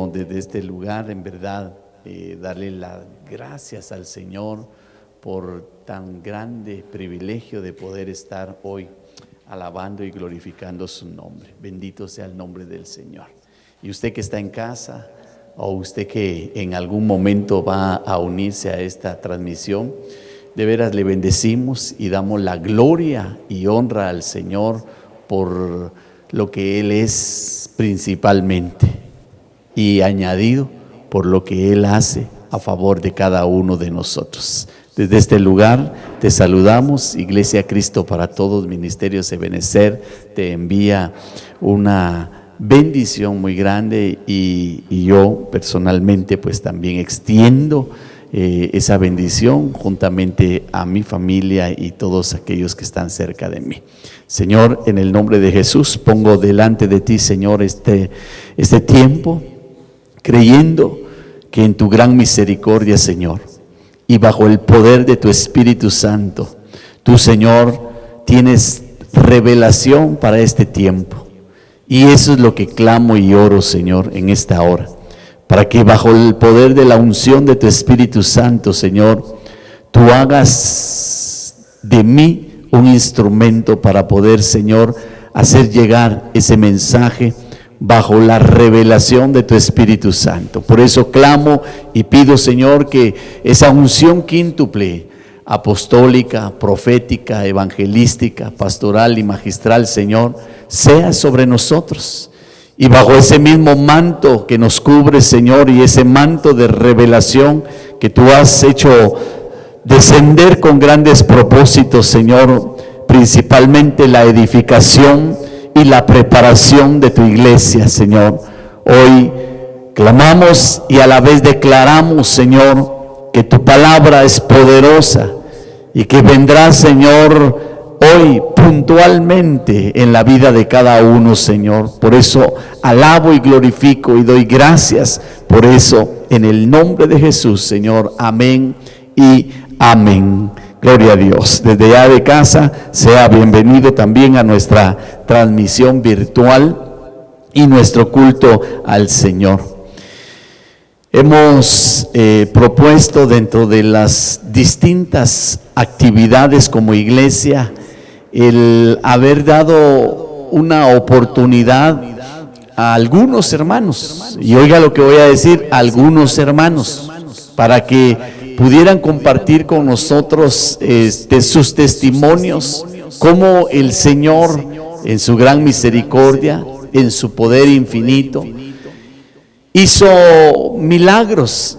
Desde este lugar, en verdad, darle las gracias al Señor por tan grande privilegio de poder estar hoy alabando y glorificando su nombre. Bendito sea el nombre del Señor. Y usted que está en casa, o usted que en algún momento va a unirse a esta transmisión, de veras le bendecimos y damos la gloria y honra al Señor por lo que Él es principalmente, y añadido por lo que Él hace a favor de cada uno de nosotros. Desde este lugar te saludamos, Iglesia Cristo para Todos, Ministerios Ebenezer, te envía una bendición muy grande y yo personalmente pues también extiendo esa bendición juntamente a mi familia y todos aquellos que están cerca de mí. Señor, en el nombre de Jesús pongo delante de ti, Señor, este tiempo, creyendo que en tu gran misericordia, Señor, y bajo el poder de tu Espíritu Santo, tú, Señor, tienes revelación para este tiempo. Y eso es lo que clamo y oro, Señor, en esta hora, para que bajo el poder de la unción de tu Espíritu Santo, Señor, tú hagas de mí un instrumento para poder, Señor, hacer llegar ese mensaje bajo la revelación de tu Espíritu Santo. Por eso clamo y pido, Señor, que esa unción quíntuple, apostólica, profética, evangelística, pastoral y magistral, Señor, sea sobre nosotros. Y bajo ese mismo manto que nos cubre, Señor, y ese manto de revelación que tú has hecho descender con grandes propósitos, Señor, principalmente la edificación y la preparación de tu iglesia, Señor. Hoy clamamos y a la vez declaramos, Señor, que tu palabra es poderosa y que vendrá, Señor, hoy puntualmente en la vida de cada uno, Señor. Por eso alabo y glorifico y doy gracias por eso en el nombre de Jesús, Señor. Amén y amén. Gloria a Dios. Desde ya de casa, sea bienvenido también a nuestra transmisión virtual y nuestro culto al Señor. Hemos propuesto dentro de las distintas actividades como iglesia el haber dado una oportunidad a algunos hermanos, y oiga lo que voy a decir, algunos hermanos, para que pudieran compartir con nosotros sus testimonios, cómo el Señor en su gran misericordia, en su poder infinito, hizo milagros,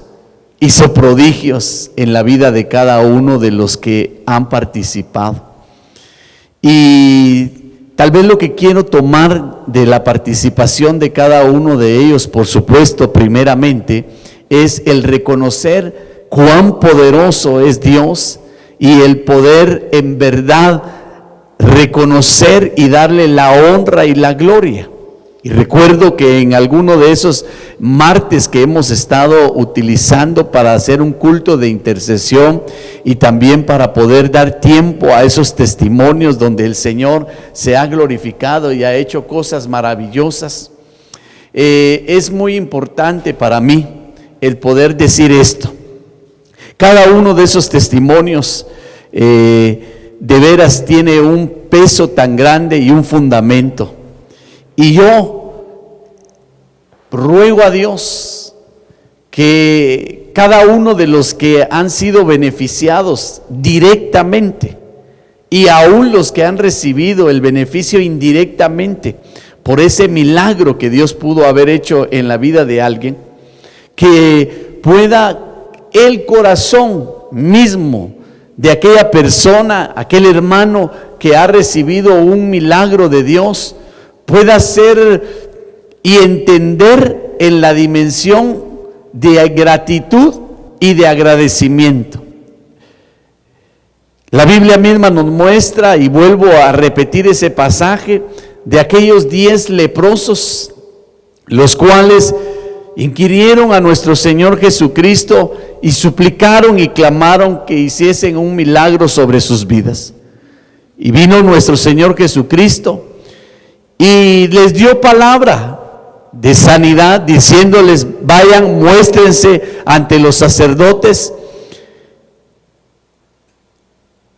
hizo prodigios en la vida de cada uno de los que han participado. Y tal vez lo que quiero tomar de la participación de cada uno de ellos, por supuesto, primeramente, es el reconocer cuán poderoso es Dios y el poder en verdad reconocer y darle la honra y la gloria. Y recuerdo que en alguno de esos martes que hemos estado utilizando para hacer un culto de intercesión y también para poder dar tiempo a esos testimonios donde el Señor se ha glorificado y ha hecho cosas maravillosas, es muy importante para mí el poder decir esto. Cada uno de esos testimonios de veras tiene un peso tan grande y un fundamento. Y yo ruego a Dios que cada uno de los que han sido beneficiados directamente y aún los que han recibido el beneficio indirectamente por ese milagro que Dios pudo haber hecho en la vida de alguien, que pueda el corazón mismo de aquella persona, aquel hermano que ha recibido un milagro de Dios, pueda ser y entender en la dimensión de gratitud y de agradecimiento. La Biblia misma nos muestra, y vuelvo a repetir ese pasaje, de aquellos 10 leprosos, los cuales inquirieron a nuestro Señor Jesucristo y suplicaron y clamaron que hiciesen un milagro sobre sus vidas. Y vino nuestro Señor Jesucristo y les dio palabra de sanidad, diciéndoles: vayan, muéstrense ante los sacerdotes.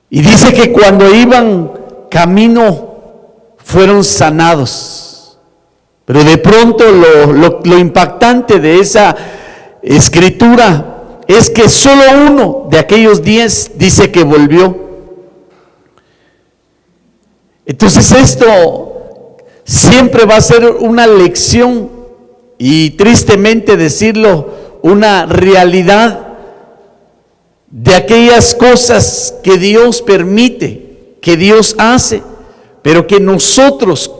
Y dice que cuando iban camino fueron sanados. Pero de pronto lo impactante de esa escritura es que solo uno de aquellos 10 dice que volvió. Entonces esto siempre va a ser una lección y, tristemente decirlo, una realidad de aquellas cosas que Dios permite, que Dios hace, pero que nosotros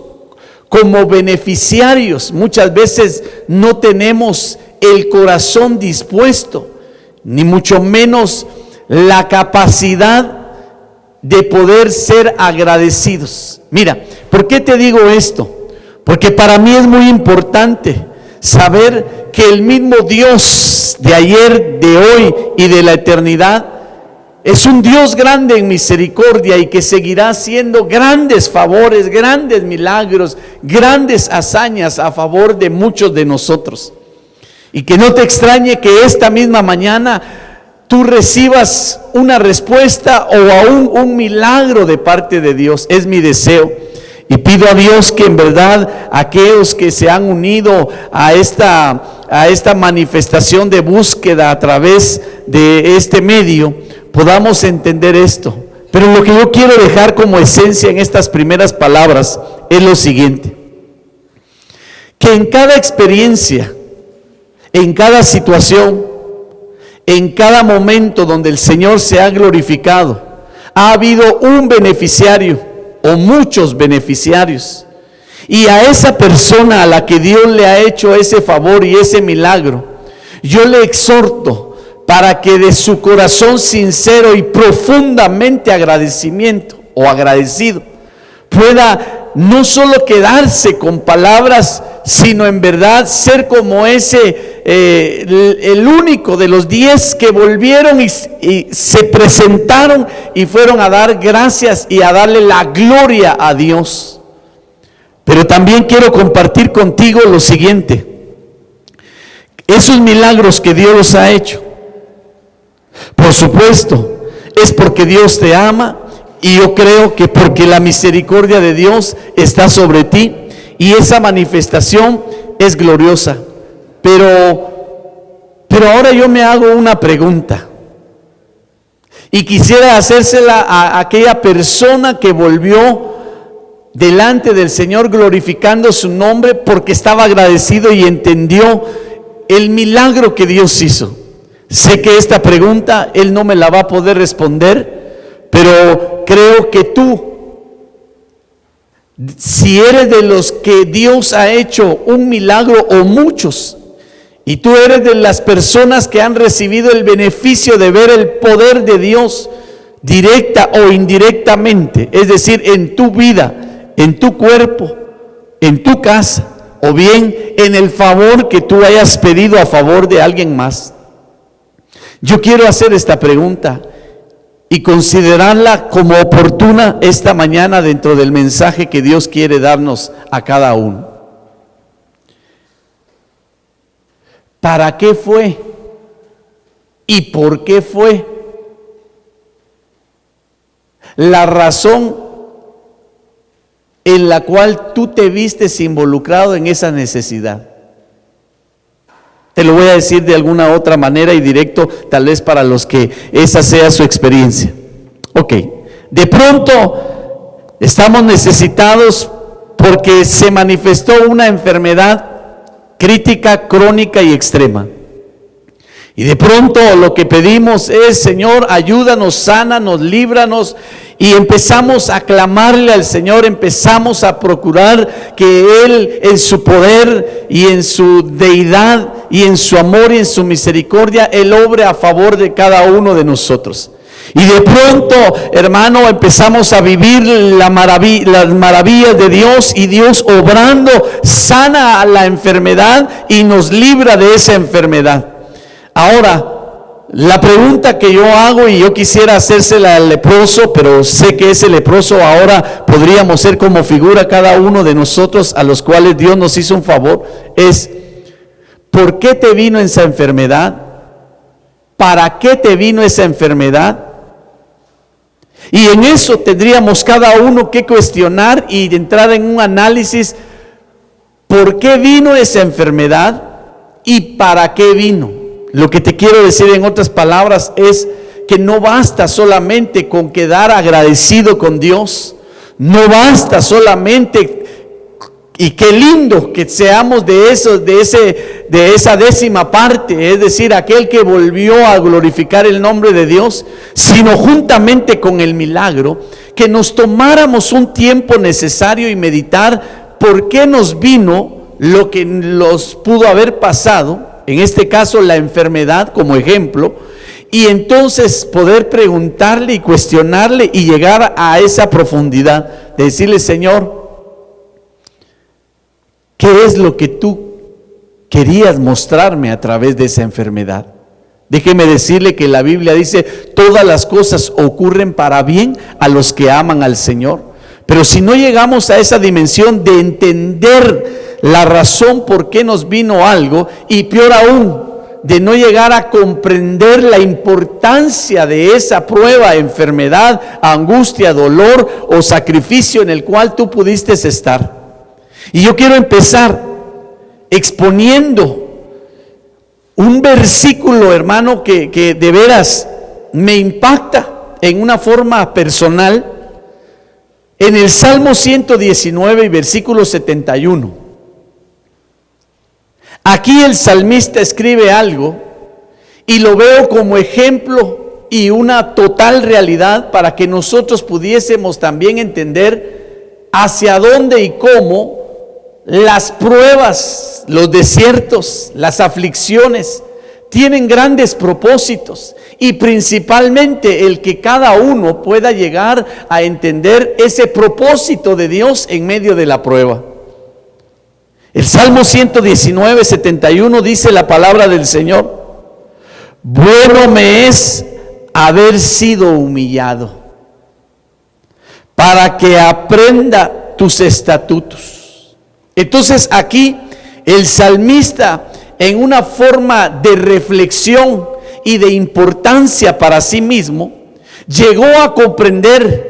como beneficiarios muchas veces no tenemos el corazón dispuesto, ni mucho menos la capacidad de poder ser agradecidos. Mira, ¿por qué te digo esto? Porque para mí es muy importante saber que el mismo Dios de ayer, de hoy y de la eternidad es un Dios grande en misericordia y que seguirá haciendo grandes favores, grandes milagros, grandes hazañas a favor de muchos de nosotros. Y que no te extrañe que esta misma mañana tú recibas una respuesta o aún un milagro de parte de Dios. Es mi deseo. Y pido a Dios que en verdad aquellos que se han unido a esta manifestación de búsqueda a través de este medio, podamos entender esto. Pero lo que yo quiero dejar como esencia en estas primeras palabras es lo siguiente: que en cada experiencia, en cada situación, en cada momento donde el Señor se ha glorificado, ha habido un beneficiario o muchos beneficiarios, y a esa persona a la que Dios le ha hecho ese favor y ese milagro, yo le exhorto para que de su corazón sincero y profundamente agradecido pueda no solo quedarse con palabras, sino en verdad ser como el único de los 10 que volvieron y se presentaron y fueron a dar gracias y a darle la gloria a Dios. Pero también quiero compartir contigo lo siguiente: esos milagros que Dios los ha hecho, por supuesto, es porque Dios te ama, y yo creo que porque la misericordia de Dios está sobre ti, y esa manifestación es gloriosa. Pero ahora yo me hago una pregunta, y quisiera hacérsela a aquella persona que volvió delante del Señor glorificando su nombre porque estaba agradecido y entendió el milagro que Dios hizo. Sé que esta pregunta Él no me la va a poder responder, pero creo que tú, si eres de los que Dios ha hecho un milagro o muchos, y tú eres de las personas que han recibido el beneficio de ver el poder de Dios directa o indirectamente, es decir, en tu vida, en tu cuerpo, en tu casa, o bien en el favor que tú hayas pedido a favor de alguien más, yo quiero hacer esta pregunta y considerarla como oportuna esta mañana dentro del mensaje que Dios quiere darnos a cada uno. ¿Para qué fue? ¿Y por qué fue la razón en la cual tú te vistes involucrado en esa necesidad? Te lo voy a decir de alguna otra manera y directo, tal vez para los que esa sea su experiencia. Ok, de pronto estamos necesitados porque se manifestó una enfermedad crítica, crónica y extrema. Y de pronto lo que pedimos es: Señor, ayúdanos, sánanos, líbranos. Y empezamos a clamarle al Señor, empezamos a procurar que Él en su poder y en su deidad y en su amor y en su misericordia, Él obre a favor de cada uno de nosotros. Y de pronto, hermano, empezamos a vivir las maravillas de Dios, y Dios obrando sana a la enfermedad y nos libra de esa enfermedad. Ahora, La pregunta que yo hago, y yo quisiera hacérsela al leproso, pero sé que ese leproso ahora podríamos ser como figura cada uno de nosotros a los cuales Dios nos hizo un favor, es: ¿por qué te vino esa enfermedad? ¿Para qué te vino esa enfermedad? Y en eso tendríamos cada uno que cuestionar y entrar en un análisis: ¿por qué vino esa enfermedad y para qué vino? Lo que te quiero decir en otras palabras es que no basta solamente con quedar agradecido con Dios, no basta solamente, y qué lindo que seamos de esa décima parte, es decir, aquel que volvió a glorificar el nombre de Dios, sino juntamente con el milagro, que nos tomáramos un tiempo necesario y meditar por qué nos vino lo que nos pudo haber pasado, en este caso la enfermedad como ejemplo, y entonces poder preguntarle y cuestionarle y llegar a esa profundidad de decirle: Señor, ¿qué es lo que tú querías mostrarme a través de esa enfermedad? Déjeme decirle que la Biblia dice: todas las cosas ocurren para bien a los que aman al Señor. Pero si no llegamos a esa dimensión de entender la razón por qué nos vino algo, y peor aún, de no llegar a comprender la importancia de esa prueba, enfermedad, angustia, dolor o sacrificio en el cual tú pudiste estar. Y yo quiero empezar exponiendo un versículo, hermano, que de veras me impacta en una forma personal, en el Salmo 119 y versículo 71. Aquí el salmista escribe algo y lo veo como ejemplo y una total realidad para que nosotros pudiésemos también entender hacia dónde y cómo las pruebas, los desiertos, las aflicciones tienen grandes propósitos, y principalmente el que cada uno pueda llegar a entender ese propósito de Dios en medio de la prueba. El Salmo 119, 71 dice la palabra del Señor: bueno me es haber sido humillado, para que aprenda tus estatutos. Entonces aquí el salmista, en una forma de reflexión y de importancia para sí mismo, llegó a comprender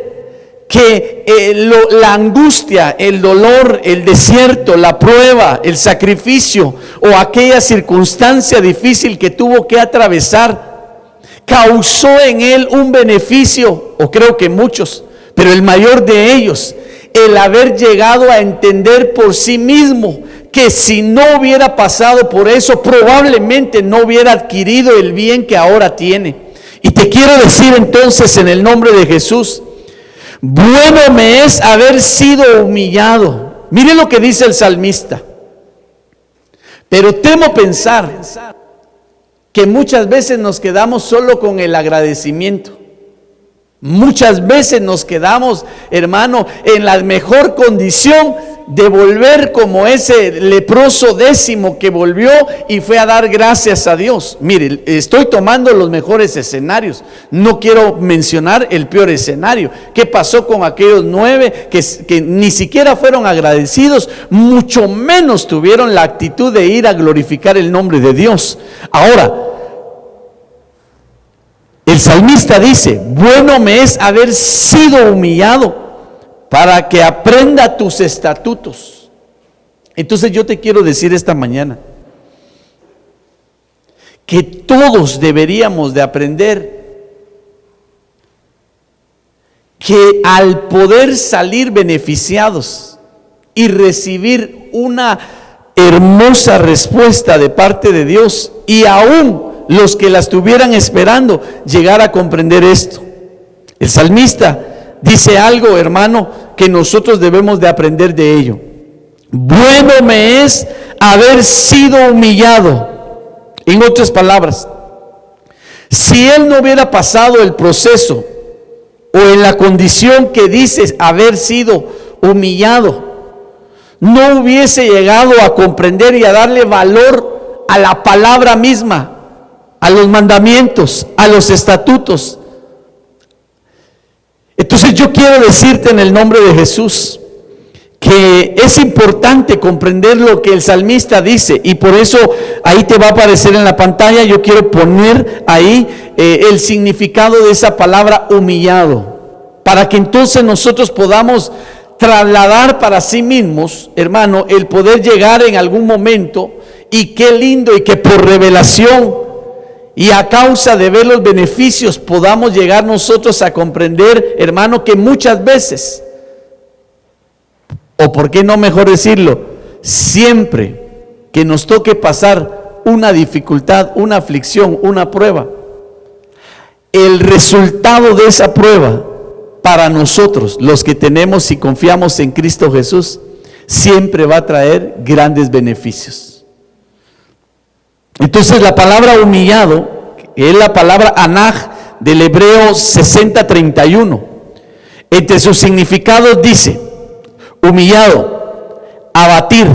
que la angustia, el dolor, el desierto, la prueba, el sacrificio o aquella circunstancia difícil que tuvo que atravesar, causó en él un beneficio, o creo que muchos, pero el mayor de ellos, el haber llegado a entender por sí mismo que si no hubiera pasado por eso, probablemente no hubiera adquirido el bien que ahora tiene. Y te quiero decir entonces, en el nombre de Jesús, bueno me es haber sido humillado. Mire lo que dice el salmista: pero temo pensar que muchas veces nos quedamos solo con el agradecimiento. Muchas veces nos quedamos, hermano, en la mejor condición de volver como ese leproso décimo que volvió y fue a dar gracias a Dios. Mire, estoy tomando los mejores escenarios, no quiero mencionar el peor escenario. ¿Qué pasó con aquellos 9 que ni siquiera fueron agradecidos, mucho menos tuvieron la actitud de ir a glorificar el nombre de Dios? Ahora, el salmista dice: bueno me es haber sido humillado, para que aprenda tus estatutos. Entonces yo te quiero decir esta mañana que todos deberíamos de aprender que al poder salir beneficiados y recibir una hermosa respuesta de parte de Dios, y aún los que la estuvieran esperando, llegar a comprender esto. El salmista dice algo, hermano, que nosotros debemos de aprender de ello. Bueno me es haber sido humillado. En otras palabras, si él no hubiera pasado el proceso o en la condición que dices haber sido humillado, no hubiese llegado a comprender y a darle valor a la palabra misma. a los mandamientos, a los estatutos. Entonces yo quiero decirte en el nombre de Jesús que es importante comprender lo que el salmista dice, y por eso ahí te va a aparecer en la pantalla. Yo quiero poner ahí el significado de esa palabra humillado, para que entonces nosotros podamos trasladar para sí mismos, hermano, el poder llegar en algún momento, y qué lindo, y que por revelación y a causa de ver los beneficios podamos llegar nosotros a comprender, hermano, que muchas veces, o por qué no mejor decirlo, siempre que nos toque pasar una dificultad, una aflicción, una prueba, el resultado de esa prueba para nosotros, los que tenemos y confiamos en Cristo Jesús, siempre va a traer grandes beneficios. Entonces la palabra humillado es la palabra anaj del hebreo 60:31. Entre sus significados dice: humillado, abatir.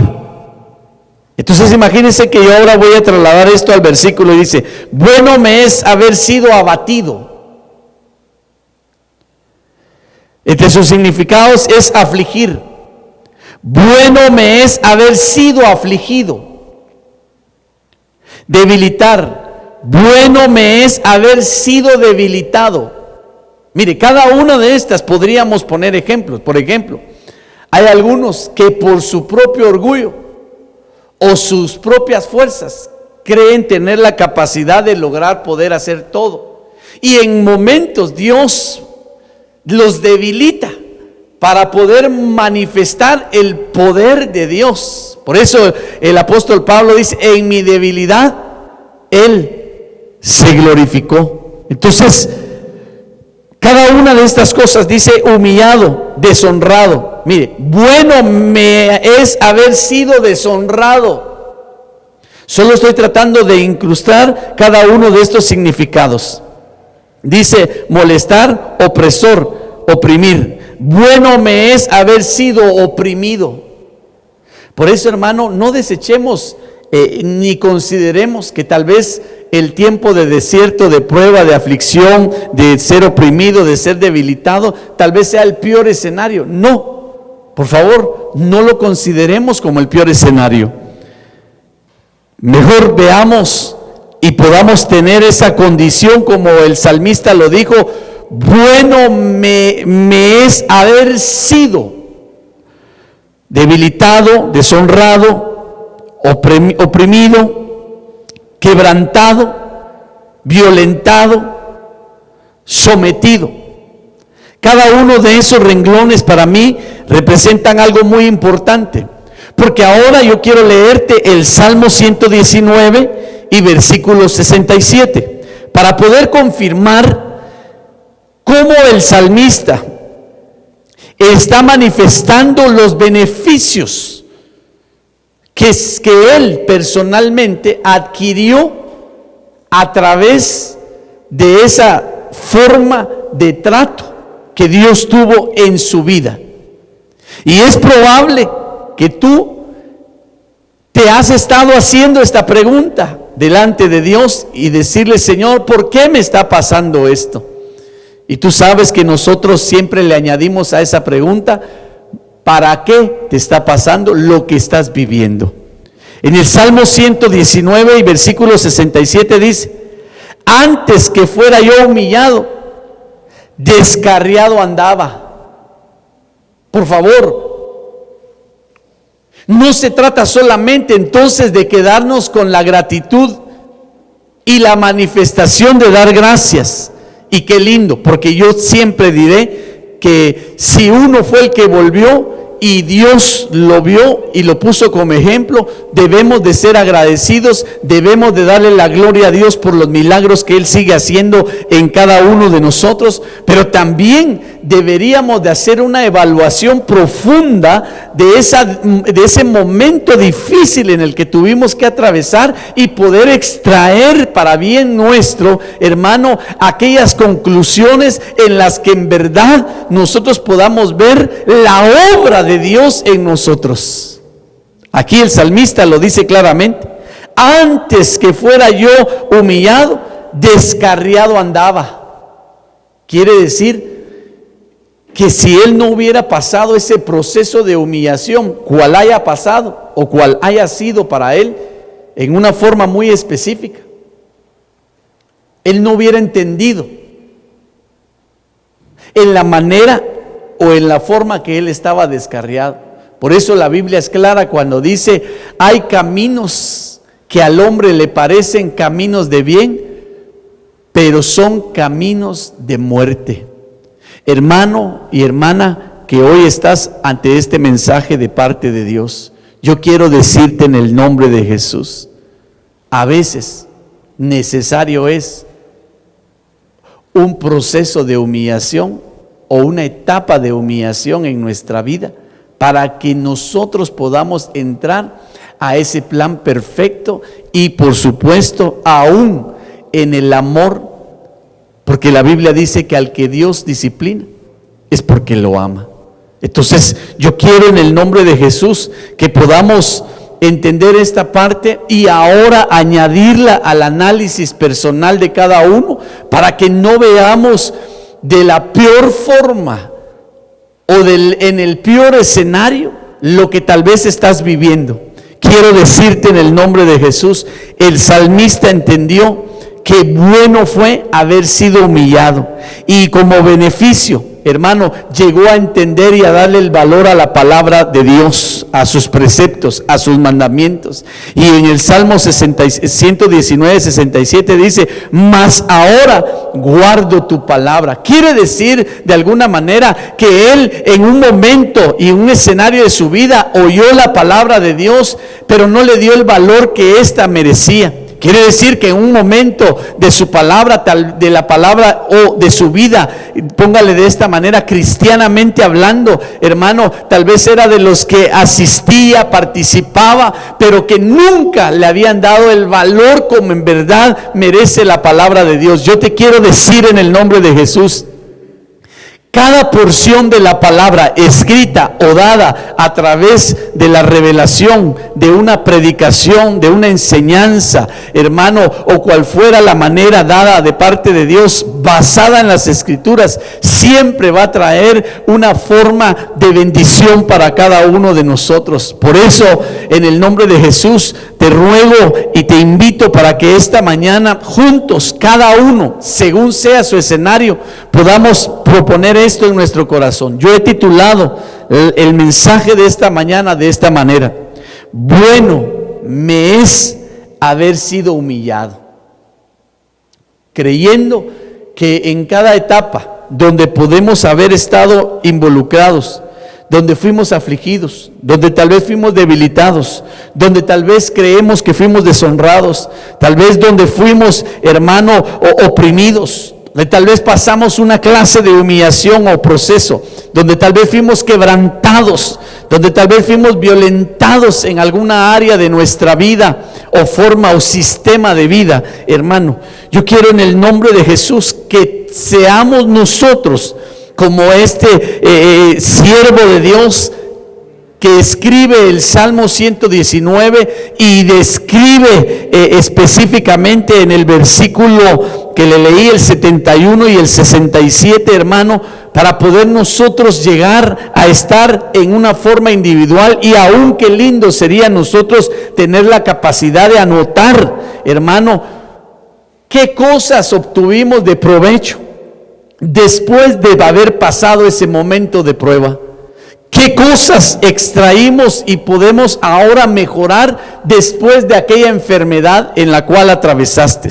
Entonces imagínense que yo ahora voy a trasladar esto al versículo y dice: bueno me es haber sido abatido. Entre sus significados es afligir. Bueno me es haber sido afligido. Debilitar. Bueno me es haber sido debilitado. Mire, cada una de estas podríamos poner ejemplos. Por ejemplo, hay algunos que por su propio orgullo o sus propias fuerzas creen tener la capacidad de lograr poder hacer todo, y en momentos Dios los debilita para poder manifestar el poder de Dios. Por eso el apóstol Pablo dice: en mi debilidad Él se glorificó. Entonces, cada una de estas cosas dice: humillado, deshonrado. Mire, bueno me es haber sido deshonrado. Solo estoy tratando de incrustar cada uno de estos significados. Dice: molestar, opresor, oprimir. Bueno me es haber sido oprimido. Por eso, hermano, no desechemos ni consideremos que tal vez el tiempo de desierto, de prueba, de aflicción, de ser oprimido, de ser debilitado, tal vez sea el peor escenario. No, por favor, no lo consideremos como el peor escenario. Mejor veamos y podamos tener esa condición como el salmista lo dijo: bueno me es haber sido debilitado, deshonrado, oprimido, quebrantado, violentado, sometido. Cada uno de esos renglones para mí representan algo muy importante, porque ahora yo quiero leerte el Salmo 119 y versículo 67 para poder confirmar cómo el salmista está manifestando los beneficios que él personalmente adquirió a través de esa forma de trato que Dios tuvo en su vida. Y es probable que tú te has estado haciendo esta pregunta delante de Dios y decirle: Señor, ¿por qué me está pasando esto? Y tú sabes que nosotros siempre le añadimos a esa pregunta: ¿para qué te está pasando lo que estás viviendo? En el Salmo 119 y versículo 67 dice: antes que fuera yo humillado, descarriado andaba. Por favor, no se trata solamente entonces de quedarnos con la gratitud y la manifestación de dar gracias. Y qué lindo, porque yo siempre diré que si uno fue el que volvió y Dios lo vio y lo puso como ejemplo, debemos de ser agradecidos, debemos de darle la gloria a Dios por los milagros que Él sigue haciendo en cada uno de nosotros, pero también deberíamos de hacer una evaluación profunda de ese momento difícil en el que tuvimos que atravesar y poder extraer para bien nuestro, hermano, aquellas conclusiones en las que en verdad nosotros podamos ver la obra de Dios en nosotros. Aquí el salmista lo dice claramente: antes que fuera yo humillado, descarriado andaba. Quiere decir que si él no hubiera pasado ese proceso de humillación, cual haya pasado o cual haya sido para él, en una forma muy específica, él no hubiera entendido en la manera o en la forma que él estaba descarriado. Por eso la Biblia es clara cuando dice: hay caminos que al hombre le parecen caminos de bien, pero son caminos de muerte. Hermano y hermana que hoy estás ante este mensaje de parte de Dios, yo quiero decirte en el nombre de Jesús, a veces necesario es un proceso de humillación o una etapa de humillación en nuestra vida para que nosotros podamos entrar a ese plan perfecto y por supuesto aún en el amor, porque la Biblia dice que al que Dios disciplina es porque lo ama. Entonces yo quiero en el nombre de Jesús que podamos entender esta parte y ahora añadirla al análisis personal de cada uno para que no veamos de la peor forma o en el peor escenario lo que tal vez estás viviendo. Quiero decirte en el nombre de Jesús, el salmista entendió que bueno fue haber sido humillado y como beneficio, hermano, llegó a entender y a darle el valor a la palabra de Dios, a sus preceptos, a sus mandamientos. Y en el Salmo 119, 67 dice: mas ahora guardo tu palabra. Quiere decir de alguna manera que él en un momento y un escenario de su vida oyó la palabra de Dios, pero no le dio el valor que ésta merecía. Quiere decir que en un momento de su palabra, de la palabra o de su vida, póngale de esta manera, cristianamente hablando, hermano, tal vez era de los que asistía, participaba, pero que nunca le habían dado el valor como en verdad merece la palabra de Dios. Yo te quiero decir en el nombre de Jesús, cada porción de la palabra escrita o dada a través de la revelación, de una predicación, de una enseñanza, hermano, o cual fuera la manera dada de parte de Dios, basada en las Escrituras, siempre va a traer una forma de bendición para cada uno de nosotros. Por eso, en el nombre de Jesús, te ruego y te invito para que esta mañana juntos, cada uno, según sea su escenario, podamos proponer esto en nuestro corazón. Yo he titulado el mensaje de esta mañana de esta manera: bueno me es haber sido humillado. Creyendo que en cada etapa donde podemos haber estado involucrados, donde fuimos afligidos, donde tal vez fuimos debilitados, donde tal vez creemos que fuimos deshonrados, tal vez donde fuimos, hermano, oprimidos, donde tal vez pasamos una clase de humillación o proceso, donde tal vez fuimos quebrantados, donde tal vez fuimos violentados en alguna área de nuestra vida o forma o sistema de vida. Hermano, yo quiero en el nombre de Jesús que seamos nosotros como este siervo de Dios que escribe el Salmo 119 y describe específicamente en el versículo que le leí, el 71 y el 67, hermano, para poder nosotros llegar a estar en una forma individual. Y aún qué lindo sería nosotros tener la capacidad de anotar, hermano, qué cosas obtuvimos de provecho después de haber pasado ese momento de prueba. ¿Qué cosas extraímos y podemos ahora mejorar después de aquella enfermedad en la cual atravesaste?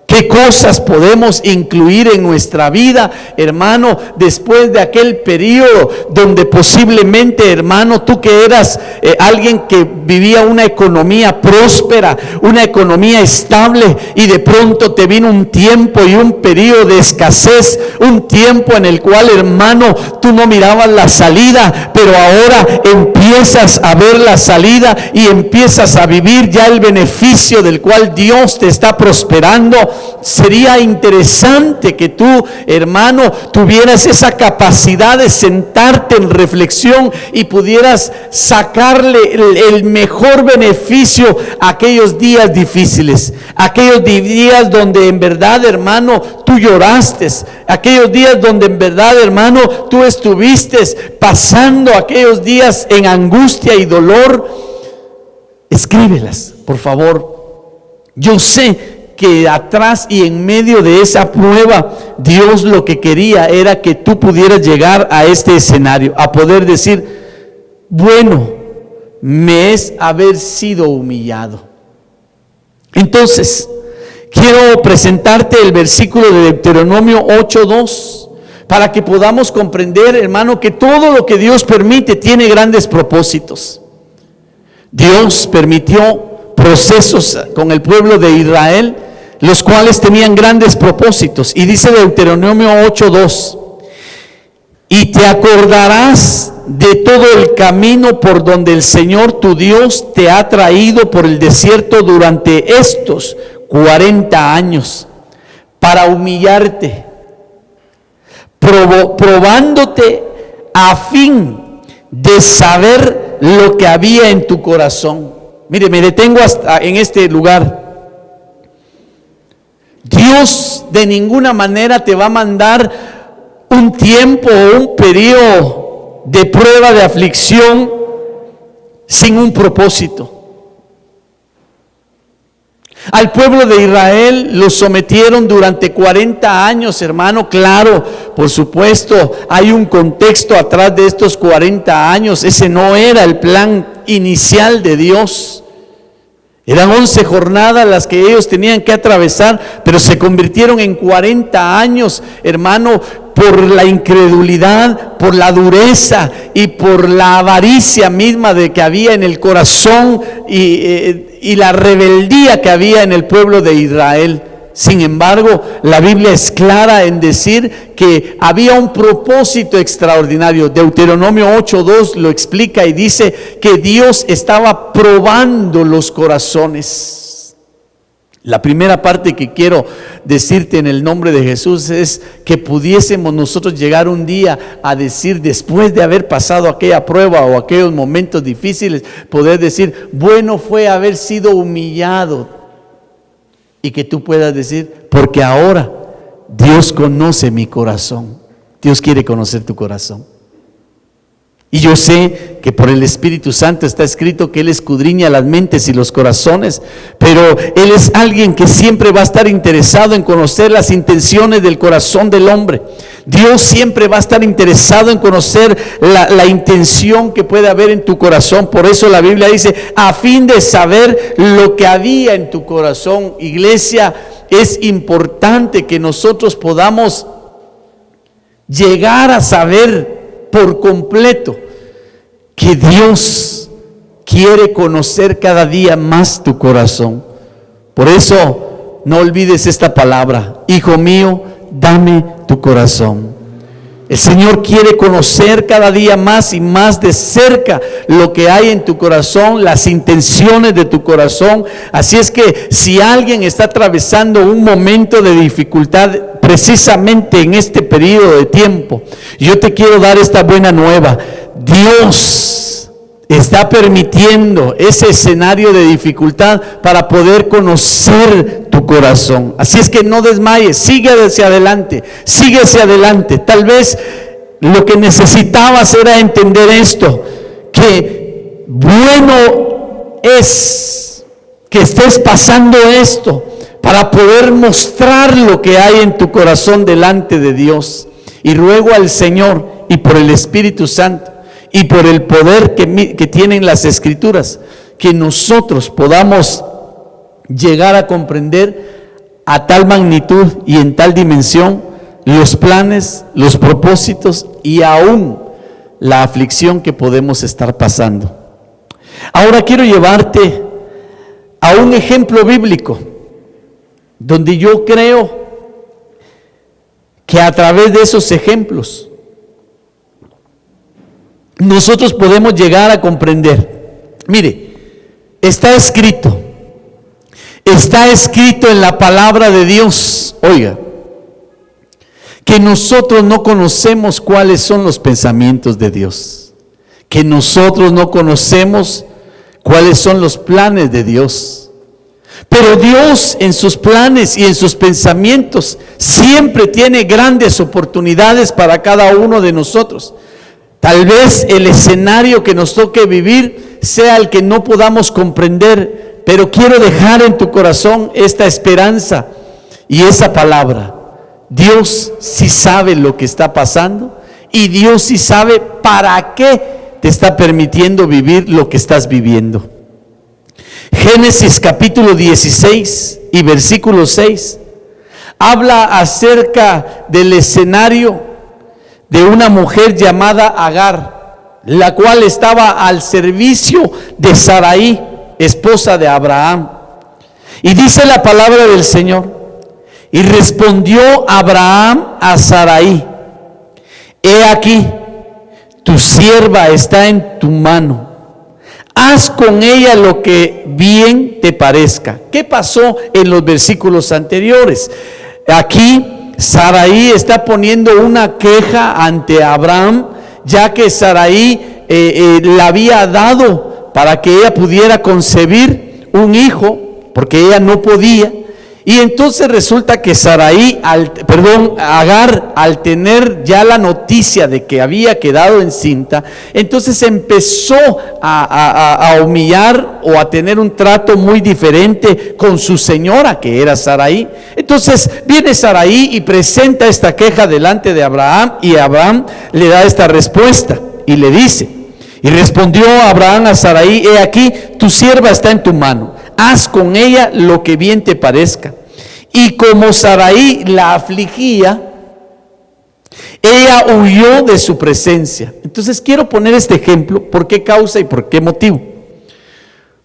¿Qué cosas podemos incluir en nuestra vida, hermano, después de aquel periodo donde posiblemente, hermano, tú que eras alguien que vivía una economía próspera, una economía estable, y de pronto te vino un tiempo y un periodo de escasez, un tiempo en el cual, hermano, tú no mirabas la salida, pero ahora empiezas a ver la salida y empiezas a vivir ya el beneficio del cual Dios te está prosperando? sería interesante que tú, hermano, tuvieras esa capacidad de sentarte en reflexión y pudieras sacarle el mejor beneficio a aquellos días difíciles, aquellos días donde en verdad, hermano, tú lloraste, aquellos días donde en verdad, hermano, tú estuviste pasando aquellos días en angustia y dolor. Escríbelas, por favor. Yo sé que atrás y en medio de esa prueba, Dios lo que quería era que tú pudieras llegar a este escenario, a poder decir: bueno, me es haber sido humillado. Entonces, quiero presentarte el versículo de Deuteronomio 8:2 para que podamos comprender, hermano, que todo lo que Dios permite tiene grandes propósitos. Dios permitió procesos con el pueblo de Israel, los cuales tenían grandes propósitos. Y dice Deuteronomio 8:2: y te acordarás de todo el camino por donde el Señor tu Dios te ha traído por el desierto durante estos 40 años, para humillarte, probándote a fin de saber lo que había en tu corazón. Mire, me detengo hasta en este lugar. Dios de ninguna manera te va a mandar un tiempo o un periodo de prueba, de aflicción, sin un propósito. Al pueblo de Israel lo sometieron durante 40 años, hermano. Claro, por supuesto, hay un contexto atrás de estos 40 años. Ese no era el plan inicial de Dios. Eran 11 jornadas las que ellos tenían que atravesar, pero se convirtieron en 40 años, hermano, por la incredulidad, por la dureza y por la avaricia misma de que había en el corazón y la rebeldía que había en el pueblo de Israel. Sin embargo, la Biblia es clara en decir que había un propósito extraordinario. Deuteronomio 8:2 lo explica y dice que Dios estaba probando los corazones. La primera parte que quiero decirte en el nombre de Jesús es que pudiésemos nosotros llegar un día a decir, después de haber pasado aquella prueba o aquellos momentos difíciles, poder decir: bueno fue haber sido humillado. Y que tú puedas decir: porque ahora Dios conoce mi corazón. Dios quiere conocer tu corazón. Y yo sé que por el Espíritu Santo está escrito que Él escudriña las mentes y los corazones, pero Él es alguien que siempre va a estar interesado en conocer las intenciones del corazón del hombre. Dios siempre va a estar interesado en conocer la intención que puede haber en tu corazón. Por eso la Biblia dice: a fin de saber lo que había en tu corazón. Iglesia, es importante que nosotros podamos llegar a saber por completo que Dios quiere conocer cada día más tu corazón. Por eso no olvides esta palabra: hijo mío, dame tu corazón. El Señor quiere conocer cada día más y más de cerca lo que hay en tu corazón, las intenciones de tu corazón. Así es que si alguien está atravesando un momento de dificultad precisamente en este periodo de tiempo, yo te quiero dar esta buena nueva. Dios está permitiendo ese escenario de dificultad para poder conocer tu corazón. Así es que no desmayes, sigue hacia adelante, sigue hacia adelante. Tal vez lo que necesitabas era entender esto, que bueno es que estés pasando esto para poder mostrar lo que hay en tu corazón delante de Dios. Y ruego al Señor, y por el Espíritu Santo, y por el poder que tienen las Escrituras, que nosotros podamos llegar a comprender a tal magnitud y en tal dimensión los planes, los propósitos y aún la aflicción que podemos estar pasando. Ahora quiero llevarte a un ejemplo bíblico donde yo creo que a través de esos ejemplos nosotros podemos llegar a comprender. Mire, está escrito está escrito en la palabra de Dios, oiga, que nosotros no conocemos cuáles son los pensamientos de Dios, que nosotros no conocemos cuáles son los planes de Dios, pero Dios en sus planes y en sus pensamientos siempre tiene grandes oportunidades para cada uno de nosotros. Tal vez el escenario que nos toque vivir sea el que no podamos comprender, pero quiero dejar en tu corazón esta esperanza y esa palabra. Dios sí sabe lo que está pasando y Dios sí sabe para qué te está permitiendo vivir lo que estás viviendo. Génesis capítulo 16 y versículo 6 habla acerca del escenario de una mujer llamada Agar, la cual estaba al servicio de Sarai, esposa de Abraham. Y dice la palabra del Señor: y respondió Abraham a Sarai: he aquí, tu sierva está en tu mano, haz con ella lo que bien te parezca. ¿Qué pasó en los versículos anteriores? Aquí Sarai está poniendo una queja ante Abraham, ya que Sarai la había dado para que ella pudiera concebir un hijo, porque ella no podía. Y entonces resulta que Agar, al tener ya la noticia de que había quedado encinta, entonces empezó a humillar o a tener un trato muy diferente con su señora, que era Sarai. Entonces viene Sarai y presenta esta queja delante de Abraham, y Abraham le da esta respuesta y le dice: y respondió Abraham a Sarai: he aquí, tu sierva está en tu mano, haz con ella lo que bien te parezca. Y como Sarai la afligía, ella huyó de su presencia. Entonces quiero poner este ejemplo. ¿Por qué causa y por qué motivo?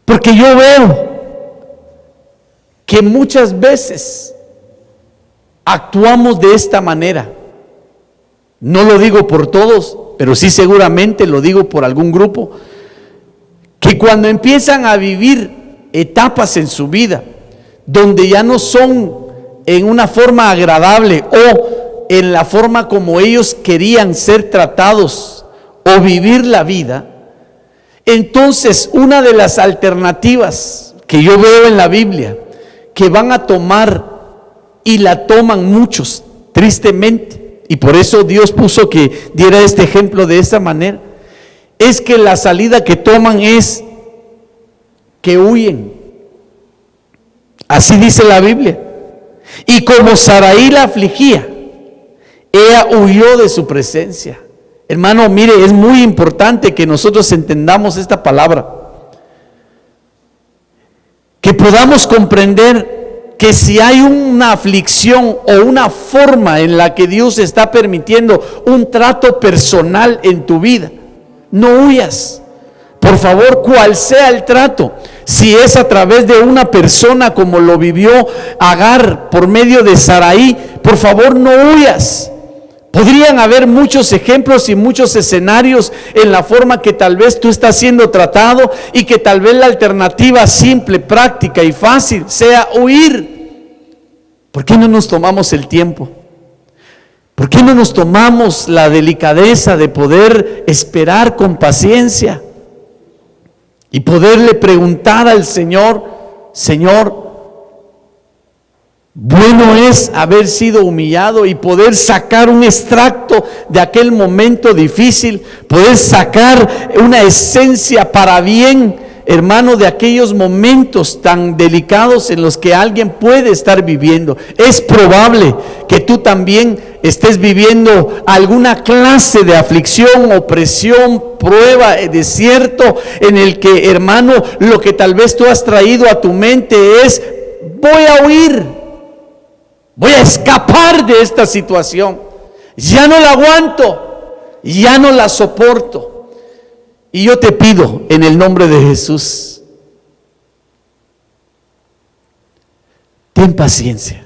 Porque yo veo que muchas veces actuamos de esta manera. No lo digo por todos, pero sí seguramente lo digo por algún grupo, que cuando empiezan a vivir etapas en su vida donde ya no son en una forma agradable o en la forma como ellos querían ser tratados o vivir la vida, entonces una de las alternativas que yo veo en la Biblia que van a tomar, y la toman muchos tristemente, y por eso Dios puso que diera este ejemplo de esta manera, es que la salida que toman es que huyen. Así dice la Biblia. Y como Sarai la afligía, ella huyó de su presencia. Hermano, mire, es muy importante que nosotros entendamos esta palabra, que podamos comprender que si hay una aflicción o una forma en la que Dios está permitiendo un trato personal en tu vida, no huyas. Por favor, cual sea el trato, si es a través de una persona como lo vivió Agar por medio de Sarai, por favor no huyas. Podrían haber muchos ejemplos y muchos escenarios en la forma que tal vez tú estás siendo tratado, y que tal vez la alternativa simple, práctica y fácil sea huir. ¿Por qué no nos tomamos el tiempo? ¿Por qué no nos tomamos la delicadeza de poder esperar con paciencia y poderle preguntar al Señor: Señor, bueno es haber sido humillado y poder sacar un extracto de aquel momento difícil, poder sacar una esencia para bien, hermano, de aquellos momentos tan delicados en los que alguien puede estar viviendo? Es probable que tú también estés viviendo alguna clase de aflicción, opresión, prueba, desierto, en el que, hermano, lo que tal vez tú has traído a tu mente es: voy a huir, voy a escapar de esta situación, ya no la aguanto, ya no la soporto. Y yo te pido en el nombre de Jesús, ten paciencia.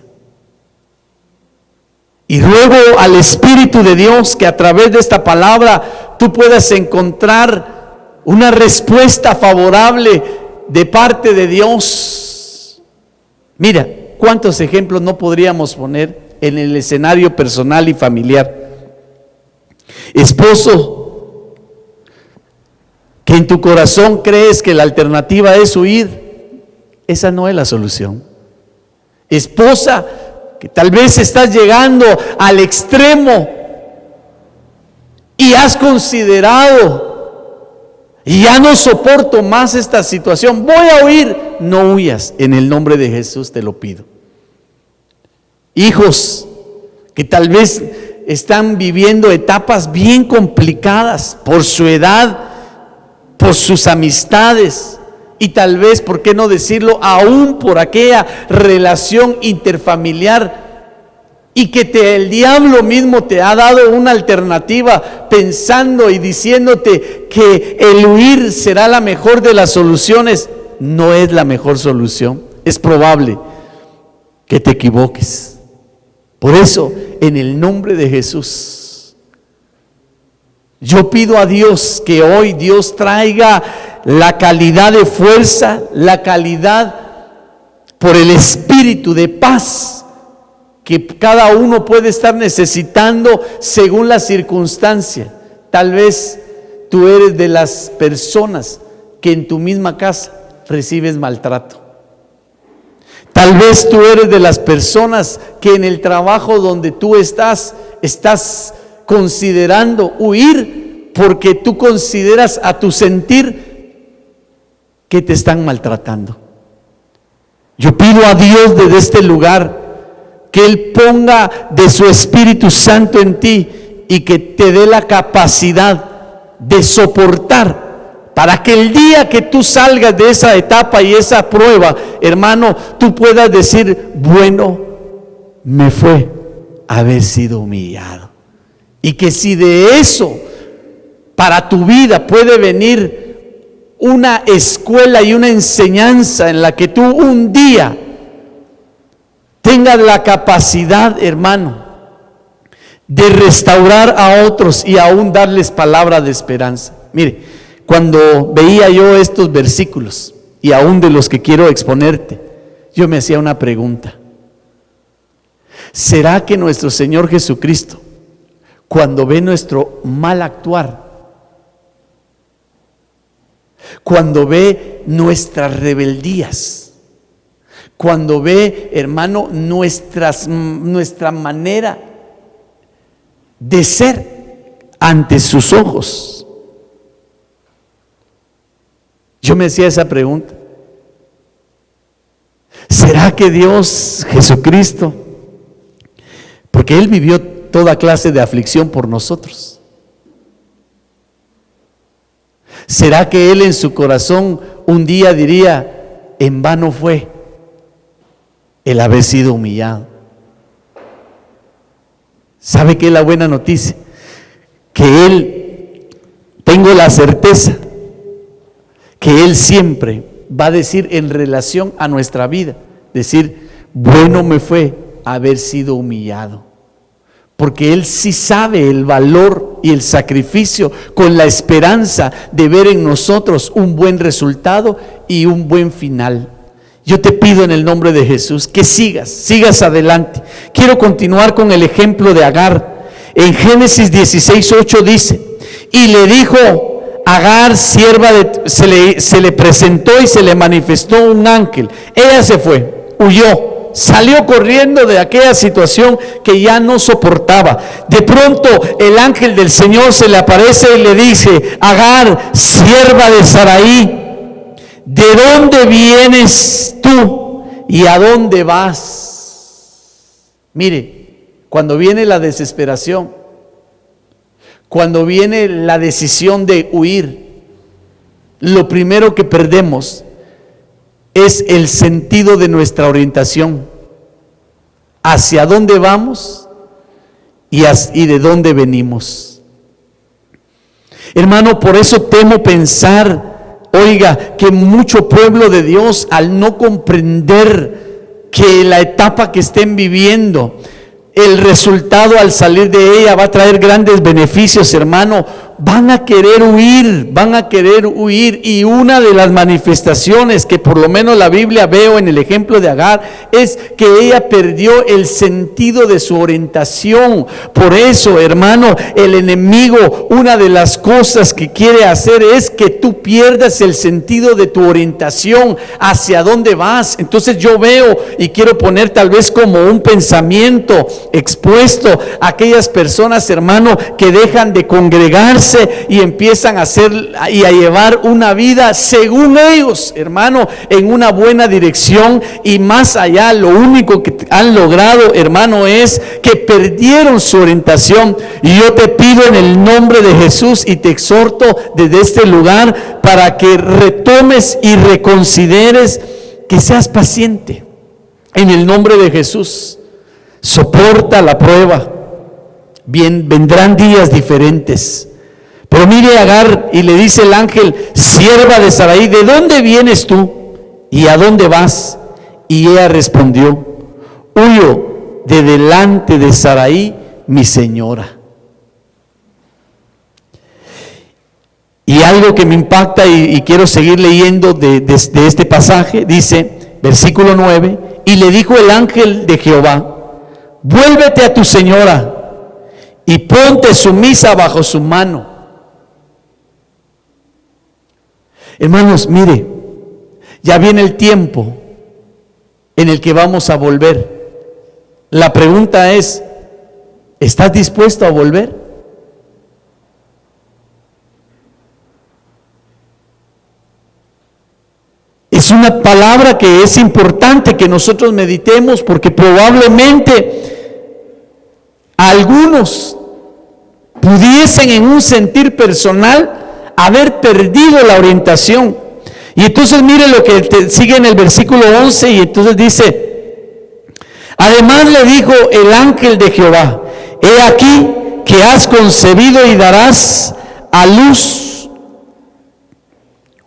Y ruego al Espíritu de Dios que a través de esta palabra tú puedas encontrar una respuesta favorable de parte de Dios. Mira, ¿cuántos ejemplos no podríamos poner en el escenario personal y familiar? Esposo, que en tu corazón crees que la alternativa es huir, esa no es la solución. Esposa, que tal vez estás llegando al extremo y has considerado, y ya no soporto más esta situación, voy a huir. No huyas, en el nombre de Jesús te lo pido. Hijos que tal vez están viviendo etapas bien complicadas por su edad, por sus amistades y tal vez, ¿por qué no decirlo?, aún por aquella relación interfamiliar, y que el diablo mismo te ha dado una alternativa pensando y diciéndote que el huir será la mejor de las soluciones. No es la mejor solución. Es probable que te equivoques. Por eso, en el nombre de Jesús, yo pido a Dios que hoy Dios traiga la calidad de fuerza, la calidad por el espíritu de paz que cada uno puede estar necesitando según la circunstancia. Tal vez tú eres de las personas que en tu misma casa recibes maltrato. Tal vez tú eres de las personas que en el trabajo donde tú estás considerando huir porque tú consideras a tu sentir que te están maltratando. Yo pido a Dios desde este lugar que Él ponga de su Espíritu Santo en ti y que te dé la capacidad de soportar, para que el día que tú salgas de esa etapa y esa prueba, hermano, tú puedas decir: bueno, me fue haber sido humillado. Y que si de eso para tu vida puede venir una escuela y una enseñanza en la que tú un día tengas la capacidad, hermano, de restaurar a otros y aún darles palabra de esperanza. Mire, cuando veía yo estos versículos y aún de los que quiero exponerte, yo me hacía una pregunta: ¿será que nuestro Señor Jesucristo, cuando ve nuestro mal actuar, cuando ve nuestras rebeldías, cuando ve, hermano, nuestra manera de ser ante sus ojos? Yo me hacía esa pregunta: ¿será que Dios, Jesucristo, porque Él vivió toda clase de aflicción por nosotros, será que Él en su corazón un día diría: en vano fue el haber sido humillado? ¿Sabe qué es la buena noticia? Que Él, tengo la certeza que Él siempre va a decir en relación a nuestra vida, decir: bueno me fue haber sido humillado. Porque Él sí sabe el valor y el sacrificio, con la esperanza de ver en nosotros un buen resultado y un buen final. Yo te pido en el nombre de Jesús que sigas adelante. Quiero continuar con el ejemplo de Agar. En Génesis 16:8 dice: y le dijo Agar, sierva se le presentó y se le manifestó un ángel. Ella se fue, huyó, salió corriendo de aquella situación que ya no soportaba. De pronto el ángel del Señor se le aparece y le dice: Agar, sierva de Sarai, ¿de dónde vienes tú y a dónde vas? Mire, cuando viene la desesperación, cuando viene la decisión de huir, lo primero que perdemos es el sentido de nuestra orientación, hacia dónde vamos y de dónde venimos. Hermano, por eso temo pensar, oiga, que mucho pueblo de Dios, al no comprender que la etapa que estén viviendo, el resultado al salir de ella va a traer grandes beneficios, hermano, van a querer huir, y una de las manifestaciones que por lo menos la Biblia veo en el ejemplo de Agar es que ella perdió el sentido de su orientación. Por eso, hermano, el enemigo, una de las cosas que quiere hacer es que tú pierdas el sentido de tu orientación, hacia dónde vas. Entonces yo veo y quiero poner tal vez como un pensamiento expuesto a aquellas personas, hermano, que dejan de congregarse y empiezan a hacer y a llevar una vida según ellos, hermano, en una buena dirección, y más allá lo único que han logrado, hermano, es que perdieron su orientación. Y yo te pido en el nombre de Jesús y te exhorto desde este lugar para que retomes y reconsideres, que seas paciente en el nombre de Jesús. Soporta la prueba. Bien, vendrán días diferentes. Pero mire Agar, y le dice el ángel, sierva de Sarai, ¿de dónde vienes tú y a dónde vas? Y ella respondió, huyo de delante de Sarai, mi señora. Y algo que me impacta y quiero seguir leyendo de este pasaje, dice, versículo 9, y le dijo el ángel de Jehová, vuélvete a tu señora y ponte sumisa bajo su mano. Hermanos, mire, ya viene el tiempo en el que vamos a volver. La pregunta es, ¿estás dispuesto a volver? Es una palabra que es importante que nosotros meditemos, porque probablemente algunos pudiesen en un sentir personal haber perdido la orientación. Y entonces mire lo que sigue en el versículo 11, y entonces dice, además le dijo el ángel de Jehová, he aquí que has concebido y darás a luz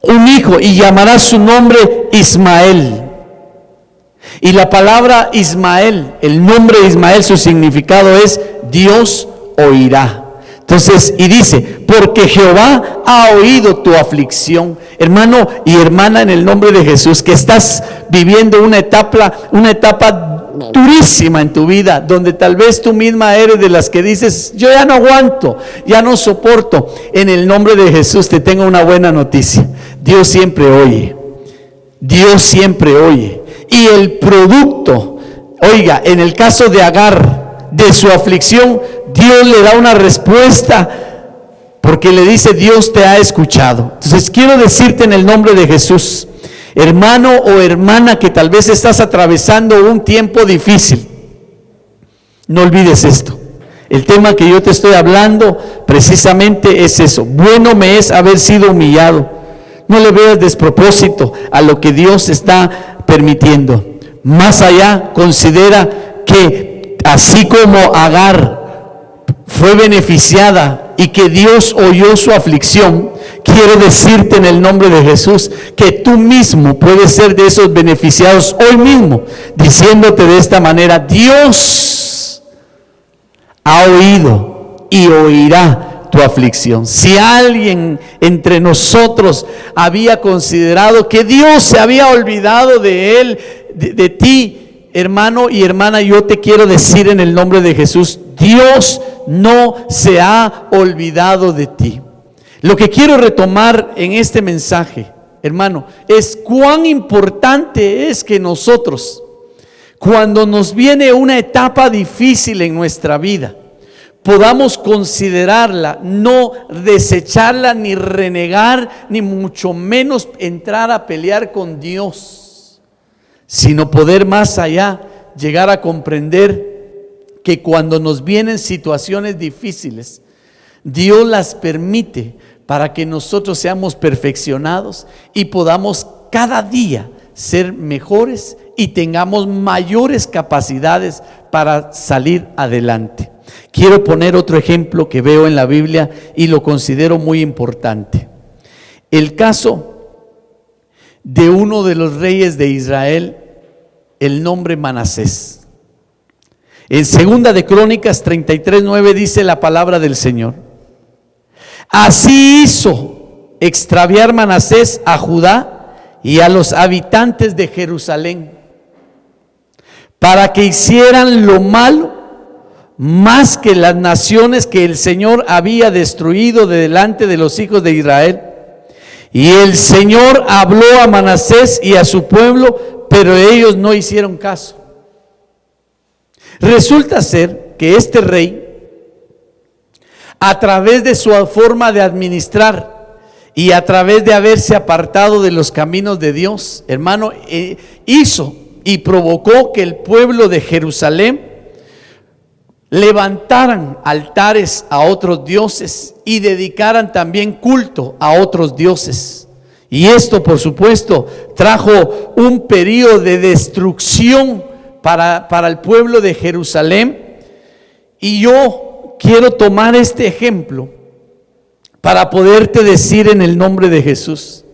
un hijo, y llamarás su nombre Ismael. Y la palabra Ismael, el nombre de Ismael, su significado es Dios oirá. Entonces, y dice, porque Jehová ha oído tu aflicción. Hermano y hermana, en el nombre de Jesús, que estás viviendo una etapa durísima en tu vida, donde tal vez tú misma eres de las que dices, yo ya no aguanto, ya no soporto. En el nombre de Jesús te tengo una buena noticia. Dios siempre oye. Dios siempre oye. Y el producto, oiga, en el caso de Agar, de su aflicción, Dios le da una respuesta, porque le dice, Dios te ha escuchado. Entonces quiero decirte en el nombre de Jesús, hermano o hermana, que tal vez estás atravesando un tiempo difícil, no olvides esto. El tema que yo te estoy hablando precisamente es eso. Bueno me es haber sido humillado. No le veas despropósito a lo que Dios está permitiendo. Más allá, considera que así como Agar fue beneficiada y que Dios oyó su aflicción, quiero decirte en el nombre de Jesús que tú mismo puedes ser de esos beneficiados hoy mismo, diciéndote de esta manera: Dios ha oído y oirá tu aflicción. Si alguien entre nosotros había considerado que Dios se había olvidado de él, de ti, hermano y hermana, yo te quiero decir en el nombre de Jesús: Dios no se ha olvidado de ti. Lo que quiero retomar en este mensaje, hermano, es cuán importante es que nosotros, cuando nos viene una etapa difícil en nuestra vida, podamos considerarla, no desecharla, ni renegar, ni mucho menos entrar a pelear con Dios, sino poder más allá llegar a comprender que cuando nos vienen situaciones difíciles, Dios las permite para que nosotros seamos perfeccionados y podamos cada día ser mejores y tengamos mayores capacidades para salir adelante. Quiero poner otro ejemplo que veo en la Biblia y lo considero muy importante. El caso de uno de los reyes de Israel, el nombre Manasés. En 2 de Crónicas 33:9 dice la palabra del Señor: Así hizo extraviar Manasés a Judá y a los habitantes de Jerusalén, para que hicieran lo malo más que las naciones que el Señor había destruido de delante de los hijos de Israel. Y el Señor habló a Manasés y a su pueblo, pero ellos no hicieron caso. Resulta ser que este rey, a través de su forma de administrar y a través de haberse apartado de los caminos de Dios, hermano, hizo y provocó que el pueblo de Jerusalén levantaran altares a otros dioses y dedicaran también culto a otros dioses. Y esto, por supuesto, trajo un periodo de destrucción para el pueblo de Jerusalén. Y yo quiero tomar este ejemplo para poderte decir en el nombre de Jesús,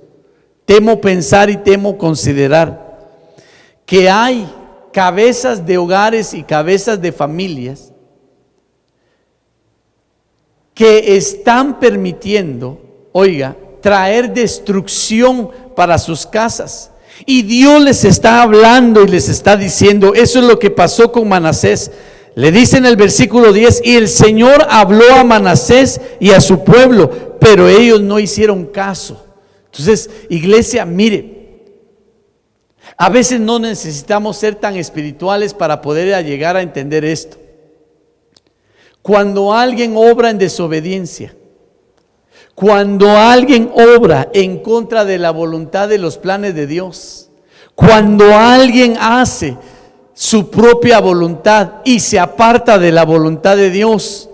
temo pensar y temo considerar que hay cabezas de hogares y cabezas de familias que están permitiendo, oiga, traer destrucción para sus casas. Y Dios les está hablando y les está diciendo, eso es lo que pasó con Manasés. Le dice en el versículo 10, y el Señor habló a Manasés y a su pueblo, pero ellos no hicieron caso. Entonces, iglesia, mire, a veces no necesitamos ser tan espirituales para poder llegar a entender esto. Cuando alguien obra en desobediencia, cuando alguien obra en contra de la voluntad de los planes de Dios, cuando alguien hace su propia voluntad y se aparta de la voluntad de Dios,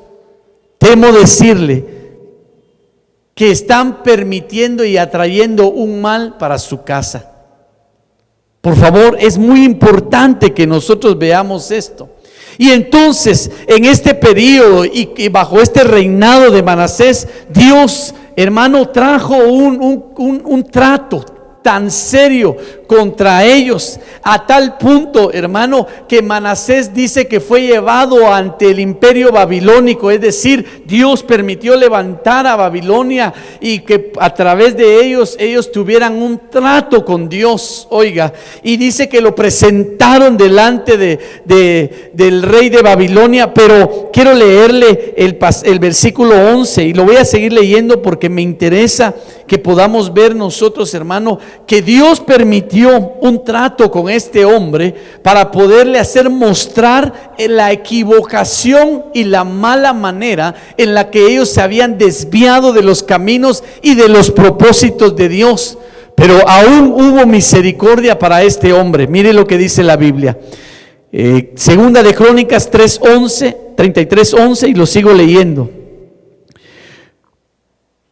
temo decirle que están permitiendo y atrayendo un mal para su casa. Por favor, es muy importante que nosotros veamos esto. Y entonces, en este periodo y bajo este reinado de Manasés, Dios, hermano, trajo un trato tan serio contra ellos, a tal punto, hermano, que Manasés dice que fue llevado ante el imperio babilónico. Es decir, Dios permitió levantar a Babilonia y que a través de ellos tuvieran un trato con Dios, oiga, y dice que lo presentaron delante del rey de Babilonia. Pero quiero leerle el versículo 11 y lo voy a seguir leyendo porque me interesa que podamos ver nosotros, hermano, que Dios permitió un trato con este hombre para poderle hacer mostrar la equivocación y la mala manera en la que ellos se habían desviado de los caminos y de los propósitos de Dios. Pero aún hubo misericordia para este hombre. Mire lo que dice la Biblia. Segunda de Crónicas 33:11, y lo sigo leyendo.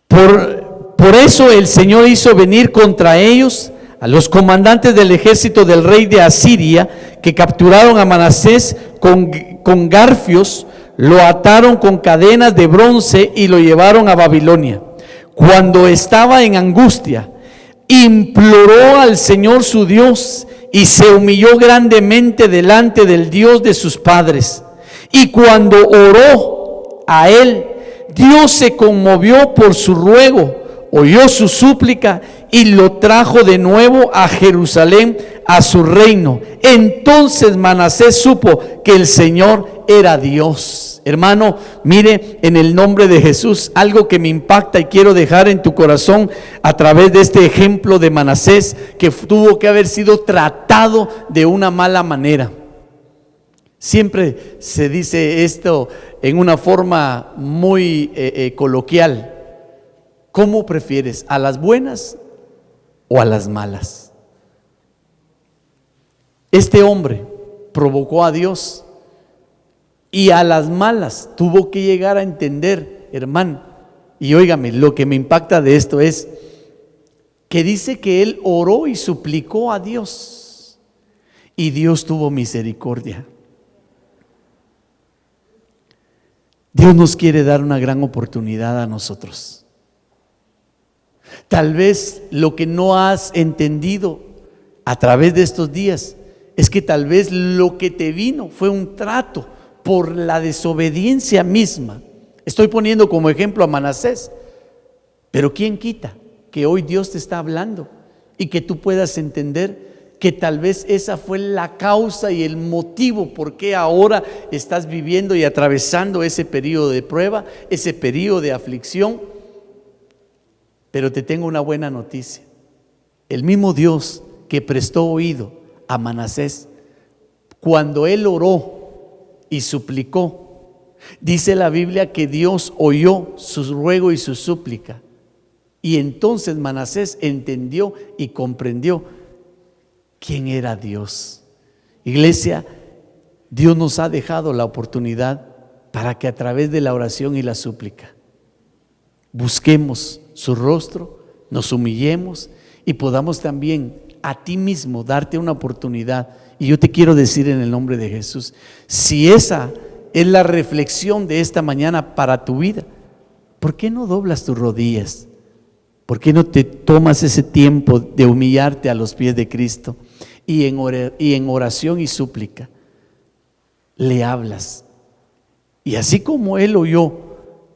Por eso el Señor hizo venir contra ellos a los comandantes del ejército del rey de Asiria, que capturaron a Manasés con garfios, lo ataron con cadenas de bronce y lo llevaron a Babilonia. Cuando estaba en angustia, imploró al Señor su Dios y se humilló grandemente delante del Dios de sus padres. Y cuando oró a él, Dios se conmovió por su ruego, oyó su súplica y lo trajo de nuevo a Jerusalén, a su reino. Entonces Manasés supo que el Señor era Dios. Hermano, mire, en el nombre de Jesús, algo que me impacta y quiero dejar en tu corazón a través de este ejemplo de Manasés, que tuvo que haber sido tratado de una mala manera. Siempre se dice esto en una forma muy coloquial. ¿Cómo prefieres? ¿A las buenas o a las malas? Este hombre provocó a Dios y a las malas tuvo que llegar a entender, hermano. Y óigame, lo que me impacta de esto es que dice que él oró y suplicó a Dios y Dios tuvo misericordia. Dios nos quiere dar una gran oportunidad a nosotros. Tal vez lo que no has entendido a través de estos días es que tal vez lo que te vino fue un trato por la desobediencia misma. Estoy poniendo como ejemplo a Manasés, Pero ¿quién quita que hoy Dios te está hablando y que tú puedas entender que tal vez esa fue la causa y el motivo por qué ahora estás viviendo y atravesando ese periodo de prueba, ese periodo de aflicción? Pero te tengo una buena noticia. El mismo Dios que prestó oído a Manasés cuando él oró y suplicó, dice la Biblia que Dios oyó su ruego y su súplica. Y entonces Manasés entendió y comprendió quién era Dios. Iglesia, Dios nos ha dejado la oportunidad para que a través de la oración y la súplica busquemos su rostro, nos humillemos y podamos también a ti mismo darte una oportunidad. Y yo te quiero decir en el nombre de Jesús, si esa es la reflexión de esta mañana para tu vida, ¿por qué no doblas tus rodillas? ¿Por qué no te tomas ese tiempo de humillarte a los pies de Cristo y en oración y súplica le hablas? Y así como él oyó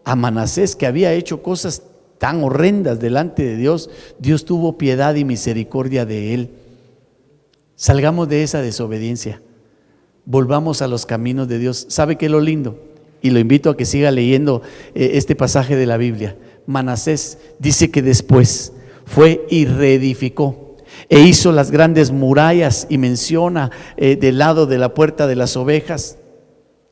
a Manasés que había hecho cosas tan horrendas delante de Dios, Dios tuvo piedad y misericordia de él. Salgamos de esa desobediencia, volvamos a los caminos de Dios. ¿Sabe qué es lo lindo? Y lo invito a que siga leyendo este pasaje de la Biblia. Manasés dice que después fue y reedificó e hizo las grandes murallas, y menciona del lado de la puerta de las ovejas,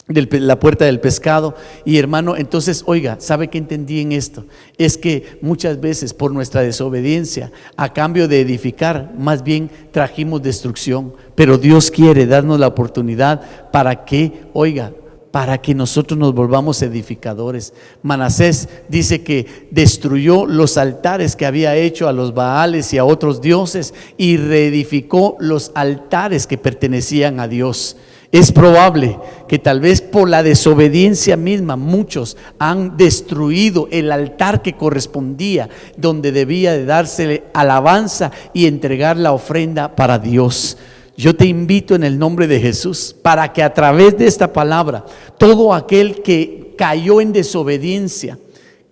la puerta del pescado. Y hermano, entonces oiga, ¿sabe qué entendí en esto? Es que muchas veces por nuestra desobediencia, a cambio de edificar, más bien trajimos destrucción. Pero Dios quiere darnos la oportunidad para que, oiga, para que nosotros nos volvamos edificadores. Manasés dice que destruyó los altares que había hecho a los Baales y a otros dioses y reedificó los altares que pertenecían a Dios. Es probable que tal vez por la desobediencia misma muchos han destruido el altar que correspondía, donde debía de dársele alabanza y entregar la ofrenda para Dios. Yo te invito en el nombre de Jesús para que a través de esta palabra, todo aquel que cayó en desobediencia,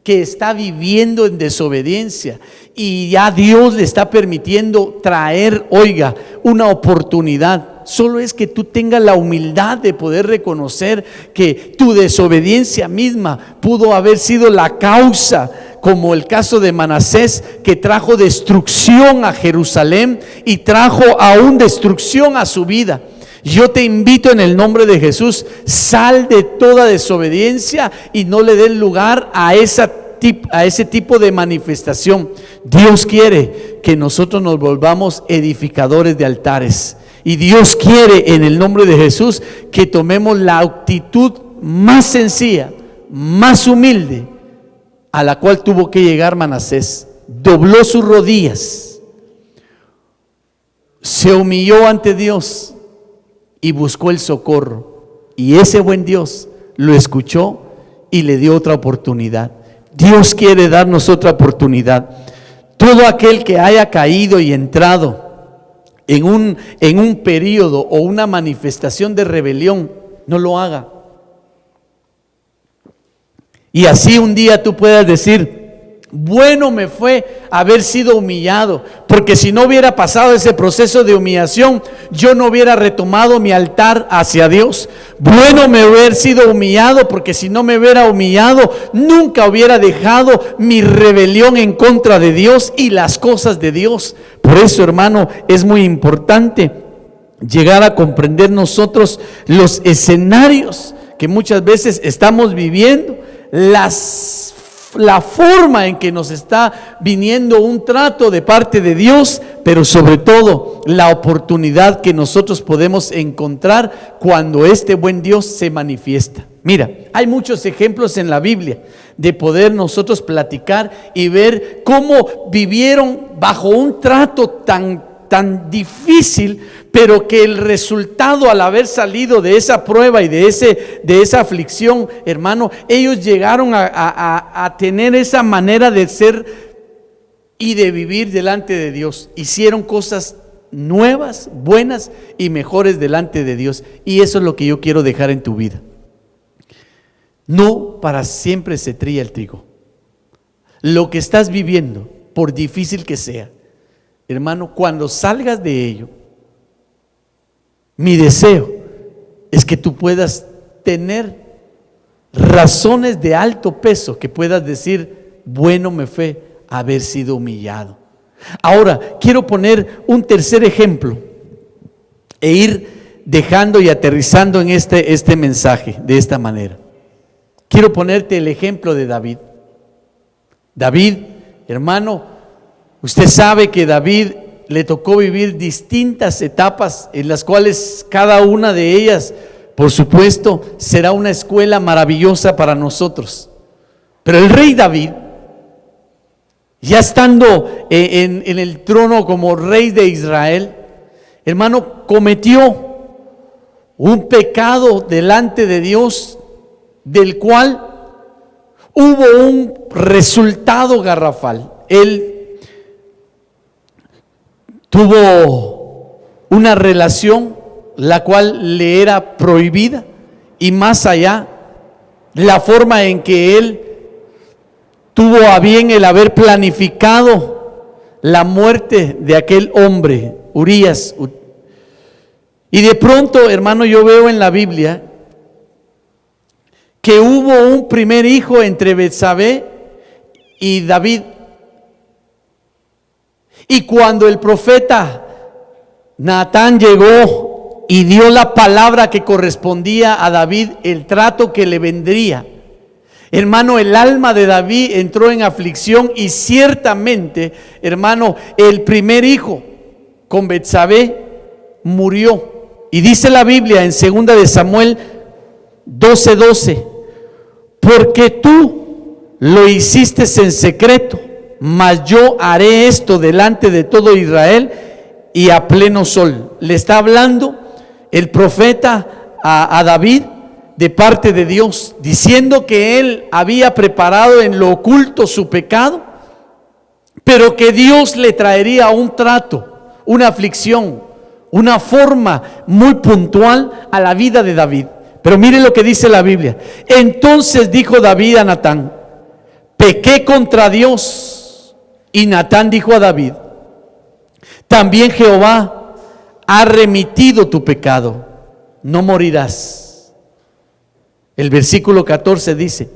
que está viviendo en desobediencia y ya Dios le está permitiendo traer, oiga, una oportunidad. Solo es que tú tengas la humildad de poder reconocer que tu desobediencia misma pudo haber sido la causa, como el caso de Manasés, que trajo destrucción a Jerusalén y trajo aún destrucción a su vida. Yo te invito en el nombre de Jesús, sal de toda desobediencia y no le des lugar a ese tipo de manifestación. Dios quiere que nosotros nos volvamos edificadores de altares. Y Dios quiere en el nombre de Jesús que tomemos la actitud más sencilla, más humilde, a la cual tuvo que llegar Manasés. Dobló sus rodillas, se humilló ante Dios y buscó el socorro. Y ese buen Dios lo escuchó y le dio otra oportunidad. Dios quiere darnos otra oportunidad. Todo aquel que haya caído y entrado en un periodo o una manifestación de rebelión, no lo haga. Y así un día tú puedas decir: bueno me fue haber sido humillado, porque si no hubiera pasado ese proceso de humillación, yo no hubiera retomado mi altar hacia Dios. Bueno me hubiera sido humillado, porque si no me hubiera humillado, nunca hubiera dejado mi rebelión en contra de Dios y las cosas de Dios. Por eso, hermano, es muy importante llegar a comprender nosotros los escenarios que muchas veces estamos viviendo, la forma en que nos está viniendo un trato de parte de Dios, pero sobre todo la oportunidad que nosotros podemos encontrar cuando este buen Dios se manifiesta. Mira, hay muchos ejemplos en la Biblia de poder nosotros platicar y ver cómo vivieron bajo un trato tan difícil, pero que el resultado, al haber salido de esa prueba y de esa aflicción, hermano, ellos llegaron a tener esa manera de ser y de vivir delante de Dios. Hicieron cosas nuevas, buenas y mejores delante de Dios. Y eso es lo que yo quiero dejar en tu vida. No para siempre se trilla el trigo. Lo que estás viviendo, por difícil que sea, hermano, cuando salgas de ello, mi deseo es que tú puedas tener razones de alto peso, que puedas decir: bueno me fue haber sido humillado. Ahora, quiero poner un tercer ejemplo e ir dejando y aterrizando en este mensaje de esta manera. Quiero ponerte el ejemplo de David. David, hermano, usted sabe que David le tocó vivir distintas etapas, en las cuales cada una de ellas, por supuesto, será una escuela maravillosa para nosotros. Pero el rey David, ya estando en el trono como rey de Israel, hermano, cometió un pecado delante de Dios, del cual hubo un resultado garrafal. Él tuvo una relación la cual le era prohibida, y más allá, la forma en que él tuvo a bien el haber planificado la muerte de aquel hombre, Urías. Y de pronto, hermano, yo veo en la Biblia que hubo un primer hijo entre Betsabé y David. Y cuando el profeta Natán llegó y dio la palabra que correspondía a David, el trato que le vendría, hermano, el alma de David entró en aflicción, y ciertamente, hermano, el primer hijo con Betsabé murió. Y dice la Biblia en 2 de Samuel 12:12: porque tú lo hiciste en secreto, mas yo haré esto delante de todo Israel y a pleno sol. Le está hablando el profeta a David de parte de Dios, diciendo que él había preparado en lo oculto su pecado, pero que Dios le traería un trato, una aflicción, una forma muy puntual a la vida de David. Pero mire lo que dice la Biblia. Entonces dijo David a Natán: pequé contra Dios. Y Natán dijo a David: también Jehová ha remitido tu pecado, no morirás. El versículo 14 dice: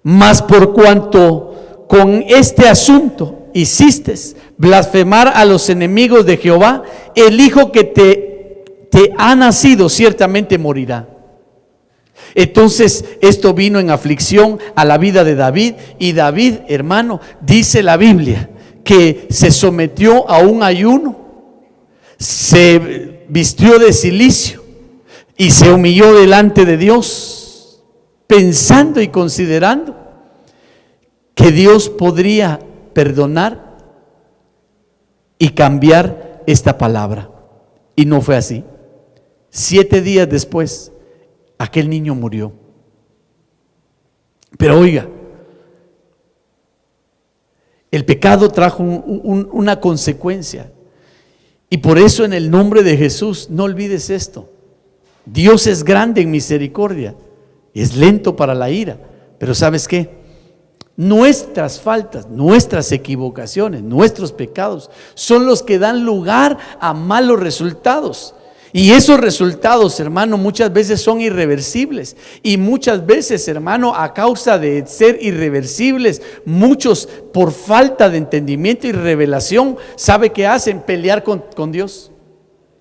mas por cuanto con este asunto hiciste blasfemar a los enemigos de Jehová, el hijo que te ha nacido ciertamente morirá. Entonces esto vino en aflicción a la vida de David, y David, hermano, dice la Biblia que se sometió a un ayuno, se vistió de cilicio y se humilló delante de Dios, pensando y considerando que Dios podría perdonar y cambiar esta palabra. Y no fue así. 7 días después, aquel niño murió. Pero oiga, el pecado trajo una consecuencia, y por eso, en el nombre de Jesús, no olvides esto: Dios es grande en misericordia y es lento para la ira. Pero ¿sabes qué? Nuestras faltas, nuestras equivocaciones, nuestros pecados son los que dan lugar a malos resultados. Y esos resultados, hermano, muchas veces son irreversibles. Y muchas veces, hermano, a causa de ser irreversibles, muchos, por falta de entendimiento y revelación, ¿sabe qué hacen? Pelear con Dios.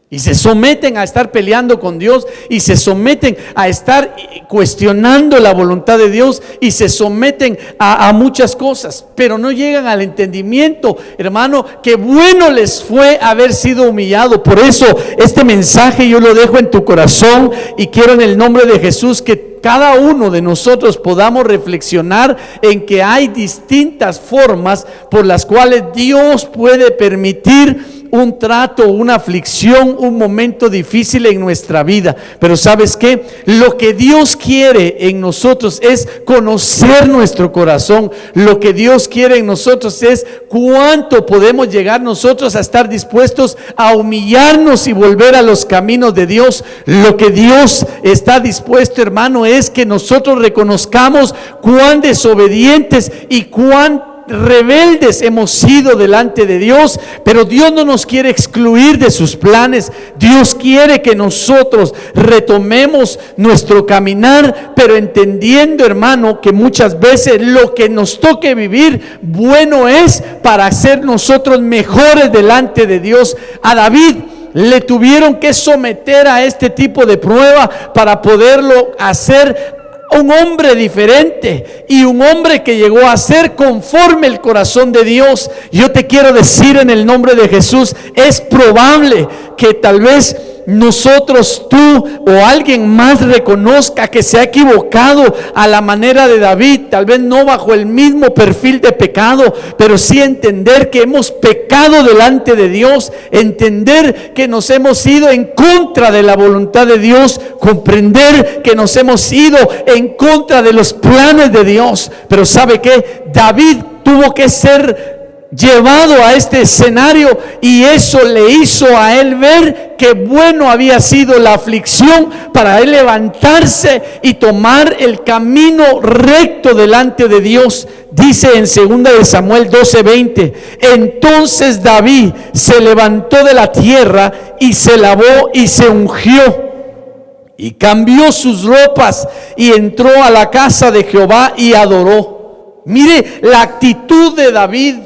Y se someten a estar peleando con Dios, y se someten a estar cuestionando la voluntad de Dios, y se someten a muchas cosas, pero no llegan al entendimiento, hermano, que bueno les fue haber sido humillado. Por eso este mensaje yo lo dejo en tu corazón, y quiero, en el nombre de Jesús, que cada uno de nosotros podamos reflexionar en que hay distintas formas por las cuales Dios puede permitir un trato, una aflicción, un momento difícil en nuestra vida. Pero ¿sabes qué? Lo que Dios quiere en nosotros es conocer nuestro corazón. Lo que Dios quiere en nosotros es cuánto podemos llegar nosotros a estar dispuestos a humillarnos y volver a los caminos de Dios. Lo que Dios está dispuesto, hermano, es que nosotros reconozcamos cuán desobedientes y cuán rebeldes hemos sido delante de Dios, pero Dios no nos quiere excluir de sus planes. Dios quiere que nosotros retomemos nuestro caminar, pero entendiendo, hermano, que muchas veces lo que nos toque vivir, bueno es para ser nosotros mejores delante de Dios. A David le tuvieron que someter a este tipo de prueba para poderlo hacer un hombre diferente y un hombre que llegó a ser conforme el corazón de Dios. Yo te quiero decir en el nombre de Jesús, es probable que tal vez nosotros, tú o alguien más reconozca que se ha equivocado a la manera de David, tal vez no bajo el mismo perfil de pecado, pero sí entender que hemos pecado delante de Dios, entender que nos hemos ido en contra de la voluntad de Dios, comprender que nos hemos ido en contra de los planes de Dios. Pero ¿sabe qué? David tuvo que ser llevado a este escenario, y eso le hizo a él ver que bueno había sido la aflicción para él levantarse y tomar el camino recto delante de Dios. Dice en 2 Samuel 12:20: entonces David se levantó de la tierra y se lavó y se ungió y cambió sus ropas y entró a la casa de Jehová y adoró. Mire la actitud de David.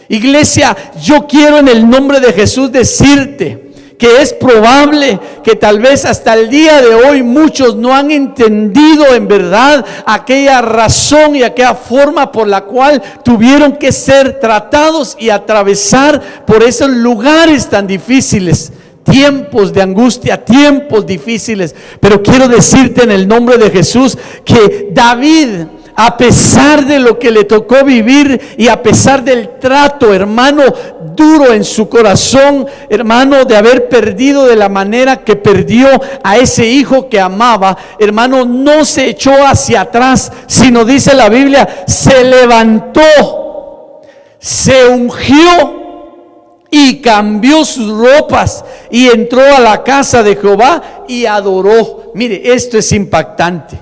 Iglesia, yo quiero en el nombre de Jesús decirte que es probable que tal vez hasta el día de hoy muchos no han entendido en verdad aquella razón y aquella forma por la cual tuvieron que ser tratados y atravesar por esos lugares tan difíciles. Tiempos de angustia, tiempos difíciles. Pero quiero decirte en el nombre de Jesús que David, a pesar de lo que le tocó vivir y a pesar del trato, hermano, duro en su corazón, hermano, de haber perdido de la manera que perdió a ese hijo que amaba, hermano, no se echó hacia atrás, sino dice la Biblia, se levantó, se ungió y cambió sus ropas y entró a la casa de Jehová y adoró. Mire, esto es impactante,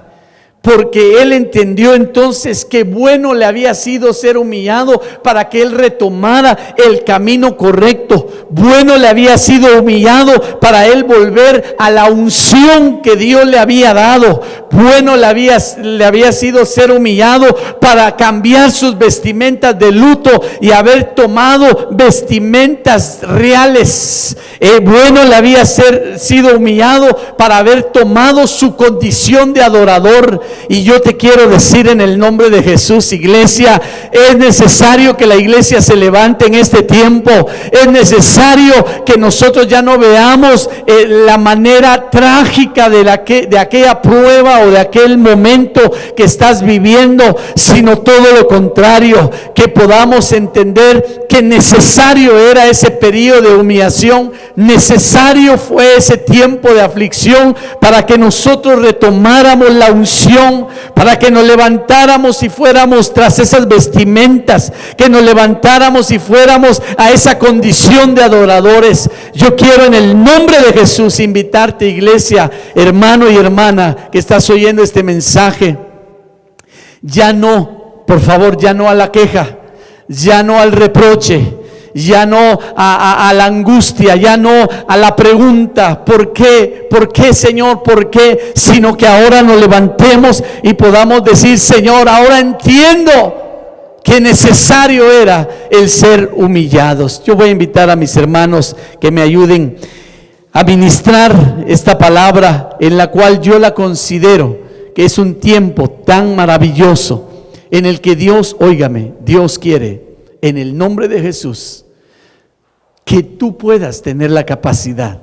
porque él entendió entonces que bueno le había sido ser humillado para que él retomara el camino correcto. Bueno le había sido humillado para él volver a la unción que Dios le había dado. Bueno le había sido ser humillado para cambiar sus vestimentas de luto y haber tomado vestimentas reales. Bueno le había sido humillado para haber tomado su condición de adorador. Y yo te quiero decir en el nombre de Jesús, iglesia, es necesario que la iglesia se levante en este tiempo. Es necesario que nosotros ya no veamos la manera trágica de aquella prueba o de aquel momento que estás viviendo, sino todo lo contrario, que podamos entender que necesario era ese periodo de humillación, necesario fue ese tiempo de aflicción para que nosotros retomáramos la unción, para que nos levantáramos y fuéramos tras esas vestimentas, que nos levantáramos y fuéramos a esa condición de adoradores. Yo quiero en el nombre de Jesús invitarte, iglesia, hermano y hermana que estás oyendo este mensaje, ya no, por favor, ya no a la queja, ya no al reproche, ya no a la angustia, ya no a la pregunta, ¿por qué? ¿Por qué, Señor? ¿Por qué? Sino que ahora nos levantemos y podamos decir, Señor, ahora entiendo que necesario era el ser humillados. Yo voy a invitar a mis hermanos que me ayuden a ministrar esta palabra, en la cual yo la considero que es un tiempo tan maravilloso en el que Dios, óigame, Dios quiere, en el nombre de Jesús, que tú puedas tener la capacidad,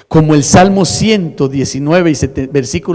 como el Salmo 119 versículo